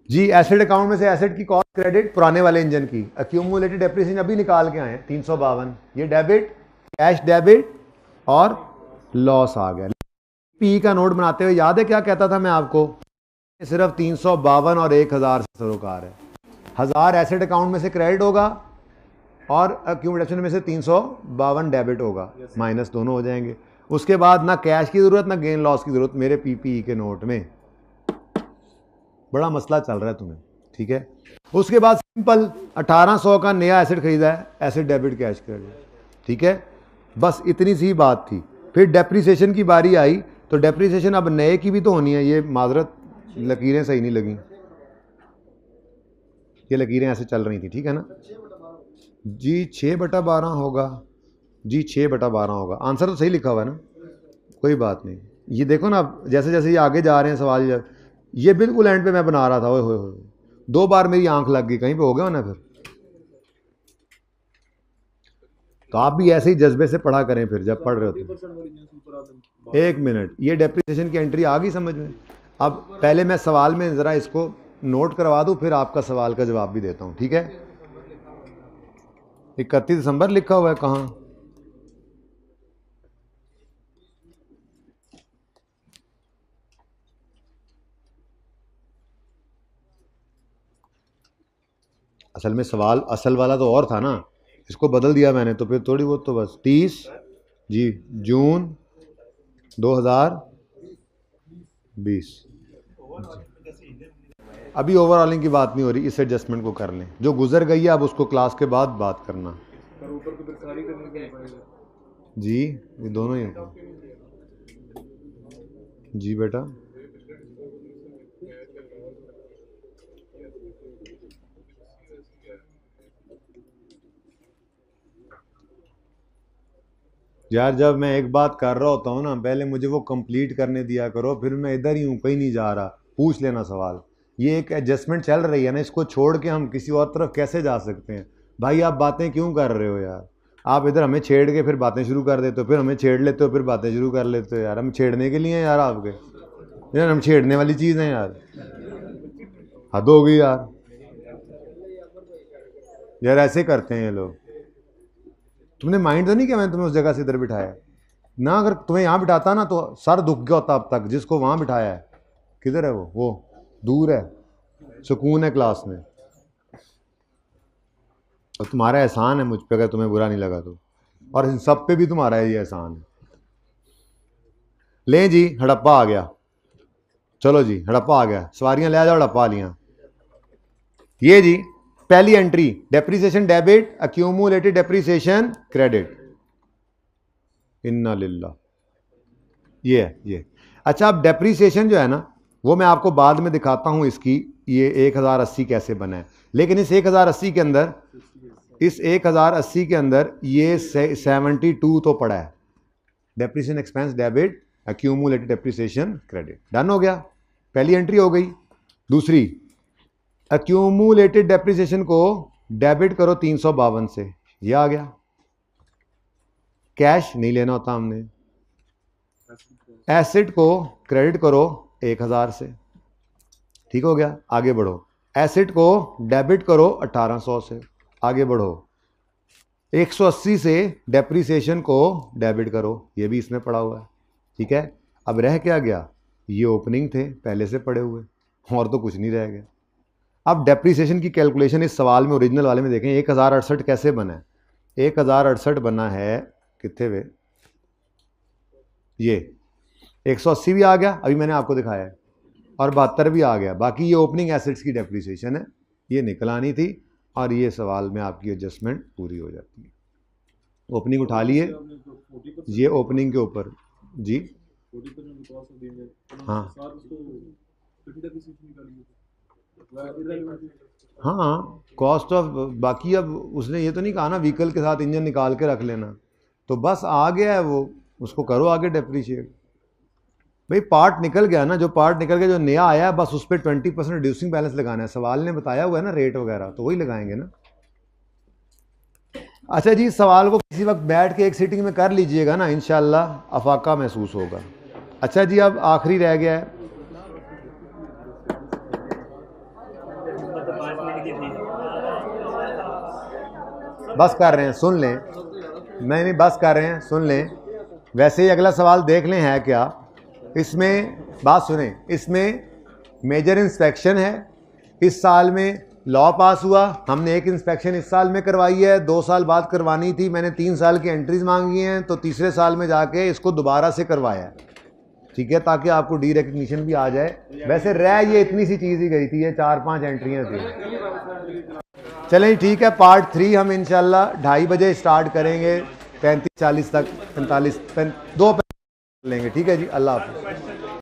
जी, एसेट अकाउंट में से एसेट की कॉस्ट क्रेडिट पुराने वाले इंजन की, एक्यूमुलेटेड डेप्रिसिएशन अभी निकाल के आए 352, ये डेबिट, कैश डेबिट और लॉस आ गया। पी का नोट बनाते हुए याद है क्या कहता था मैं आपको? सिर्फ 352 और 1000 से सरोकार है। 1000 एसेट अकाउंट में से क्रेडिट होगा और एक्यूमुलेशन में से 352 डेबिट होगा, माइनस दोनों हो जाएंगे। उसके बाद ना कैश की ज़रूरत ना गेन लॉस की ज़रूरत मेरे PPE के नोट में। बड़ा मसला चल रहा है तुम्हें, ठीक है। उसके बाद सिंपल 1800 का नया एसेट खरीदा है, एसेट डेबिट कैश क्रेडिट, ठीक है, बस इतनी सी बात थी। फिर डेप्रीसिएशन की बारी आई तो डेप्रीसिएशन अब नए की भी तो होनी है। ये माजरत लकीरें सही नहीं लगी, ये लकीरें ऐसे चल रही थी, ठीक है ना जी। 6/12 होगा जी, 6/12 होगा। आंसर तो सही लिखा हुआ है ना, कोई बात नहीं। ये देखो ना, अब जैसे जैसे ये आगे जा रहे हैं सवाल, ये बिल्कुल एंड पे मैं बना रहा था, ओए होए होए, 2 बार मेरी आंख लग गई, कहीं पे हो गया ना फिर। तो आप भी ऐसे ही जज्बे से पढ़ा करें फिर जब पढ़ रहे होते हैं। 1 मिनट, ये डेप्रिसिएशन की एंट्री आ गई समझ में। अब पहले मैं सवाल में ज़रा इसको नोट करवा दूं, फिर आपका सवाल का जवाब भी देता हूं, ठीक है। 31 दिसंबर लिखा हुआ है कहाँ? असल में सवाल असल वाला तो और था ना, इसको बदल दिया मैंने, तो फिर थोड़ी बहुत तो बस 30 जी जून 2020। अभी ओवरऑलिंग की बात नहीं हो रही, इस एडजस्टमेंट को कर लें, जो गुजर गई है अब उसको क्लास के बाद बात करना जी। ये दोनों ही होता जी बेटा। यार जब मैं एक बात कर रहा होता हूँ ना, पहले मुझे वो कंप्लीट करने दिया करो, फिर मैं इधर ही हूँ, कहीं नहीं जा रहा, पूछ लेना सवाल। ये एक एडजस्टमेंट चल रही है ना, इसको छोड़ के हम किसी और तरफ कैसे जा सकते हैं? भाई आप बातें क्यों कर रहे हो यार? आप इधर हमें छेड़ के फिर बातें शुरू कर देते हो, फिर हमें छेड़ लेते हो, फिर बातें शुरू कर लेते हो। यार हम छेड़ने के लिए हैं यार आपके? यार हम छेड़ने वाली चीज़ हैं यार, हद हो गई यार। यार ऐसे करते हैं ये लोग। तुमने माइंड तो नहीं किया मैंने तुम्हें उस जगह से इधर बिठाया ना? अगर तुम्हें यहाँ बिठाता ना तो सर दुख गया होता अब तक। जिसको वहाँ बिठाया है, किधर है वो दूर है, सुकून है क्लास में। और तुम्हारा एहसान है मुझ पे, अगर तुम्हें बुरा नहीं लगा तो, और इन सब पे भी तुम्हारा ये एहसान है। लें जी, हड़प्पा आ गया, चलो जी हड़प्पा आ गया, सवारियां ले आ जाओ, हड़प्पा लिया। ये जी पहली entry, depreciation debit, accumulated depreciation credit. इन्ना लिल्लाह, ये है ये। अच्छा, अब डेप्रीसिएशन जो है ना, वो मैं आपको बाद में दिखाता हूं इसकी, ये 1080 कैसे बना है। लेकिन इस 1080 के अंदर, इस 1080 के अंदर ये 72 तो पड़ा है। Depreciation expense debit, accumulated depreciation credit. Done हो गया, पहली एंट्री हो गई। दूसरी, अक्यूमुलेटेड डेप्रीसिएशन को डेबिट करो 352 से, ये आ गया। कैश नहीं लेना होता हमने। एसेट को क्रेडिट करो 1000 से, ठीक हो गया। आगे बढ़ो, एसेट को डेबिट करो 1800 से, आगे बढ़ो। 180 से डेप्रीसिएशन को डेबिट करो, ये भी इसमें पड़ा हुआ है, ठीक है। अब रह क्या गया? ये ओपनिंग थे पहले से पड़े हुए, और तो कुछ नहीं रह गया। अब डेप्रीसिएशन की कैलकुलेशन इस सवाल में, ओरिजिनल वाले में देखें, 1068 कैसे बना है? 1068 बना है, कितने वे, ये 180 भी आ गया, अभी मैंने आपको दिखाया है, और 72 भी आ गया। बाकी ये ओपनिंग एसेट्स की डेप्रीसिएशन है, ये निकल आनी थी, और ये सवाल में आपकी एडजस्टमेंट पूरी हो जाती है। ओपनिंग उठा लिए, ये ओपनिंग के ऊपर जी, हाँ हाँ, कॉस्ट ऑफ, बाकी अब उसने ये तो नहीं कहा ना व्हीकल के साथ इंजन निकाल के रख लेना, तो बस आ गया है वो, उसको करो आगे डेप्रीशिएट। भाई पार्ट निकल गया ना, जो पार्ट निकल गया, जो नया आया है, बस उस पर 20% रिड्यूसिंग बैलेंस लगाना है। सवाल ने बताया हुआ है ना रेट वगैरह, तो वही लगाएंगे ना। अच्छा जी, सवाल को किसी वक्त बैठ के एक सीटिंग में कर लीजिएगा ना, इंशाल्लाह अफाका महसूस होगा। अच्छा जी, अब आखिरी रह गया है, बस कर रहे हैं, सुन लें, नहीं बस कर रहे हैं, सुन लें। वैसे ही अगला सवाल देख लें है क्या इसमें, बात सुने। इसमें मेजर इंस्पेक्शन है, इस साल में लॉ पास हुआ, हमने एक इंस्पेक्शन इस साल में करवाई है, 2 साल बाद करवानी थी, मैंने 3 साल की एंट्रीज मांगी हैं, तो तीसरे साल में जाके इसको दोबारा से करवाया है, ठीक है, ताकि आपको डी रिकग्निशन भी आ जाए। वैसे रह ये इतनी सी चीज़ ही गई थी, ये 4-5 एंट्रियाँ थी। चलें ठीक है, पार्ट 3 हम इंशाल्लाह 2:30 बजे स्टार्ट करेंगे, 35-40 तक, 45 2 लेंगे। ठीक है जी, अल्लाह हाफ़िज़।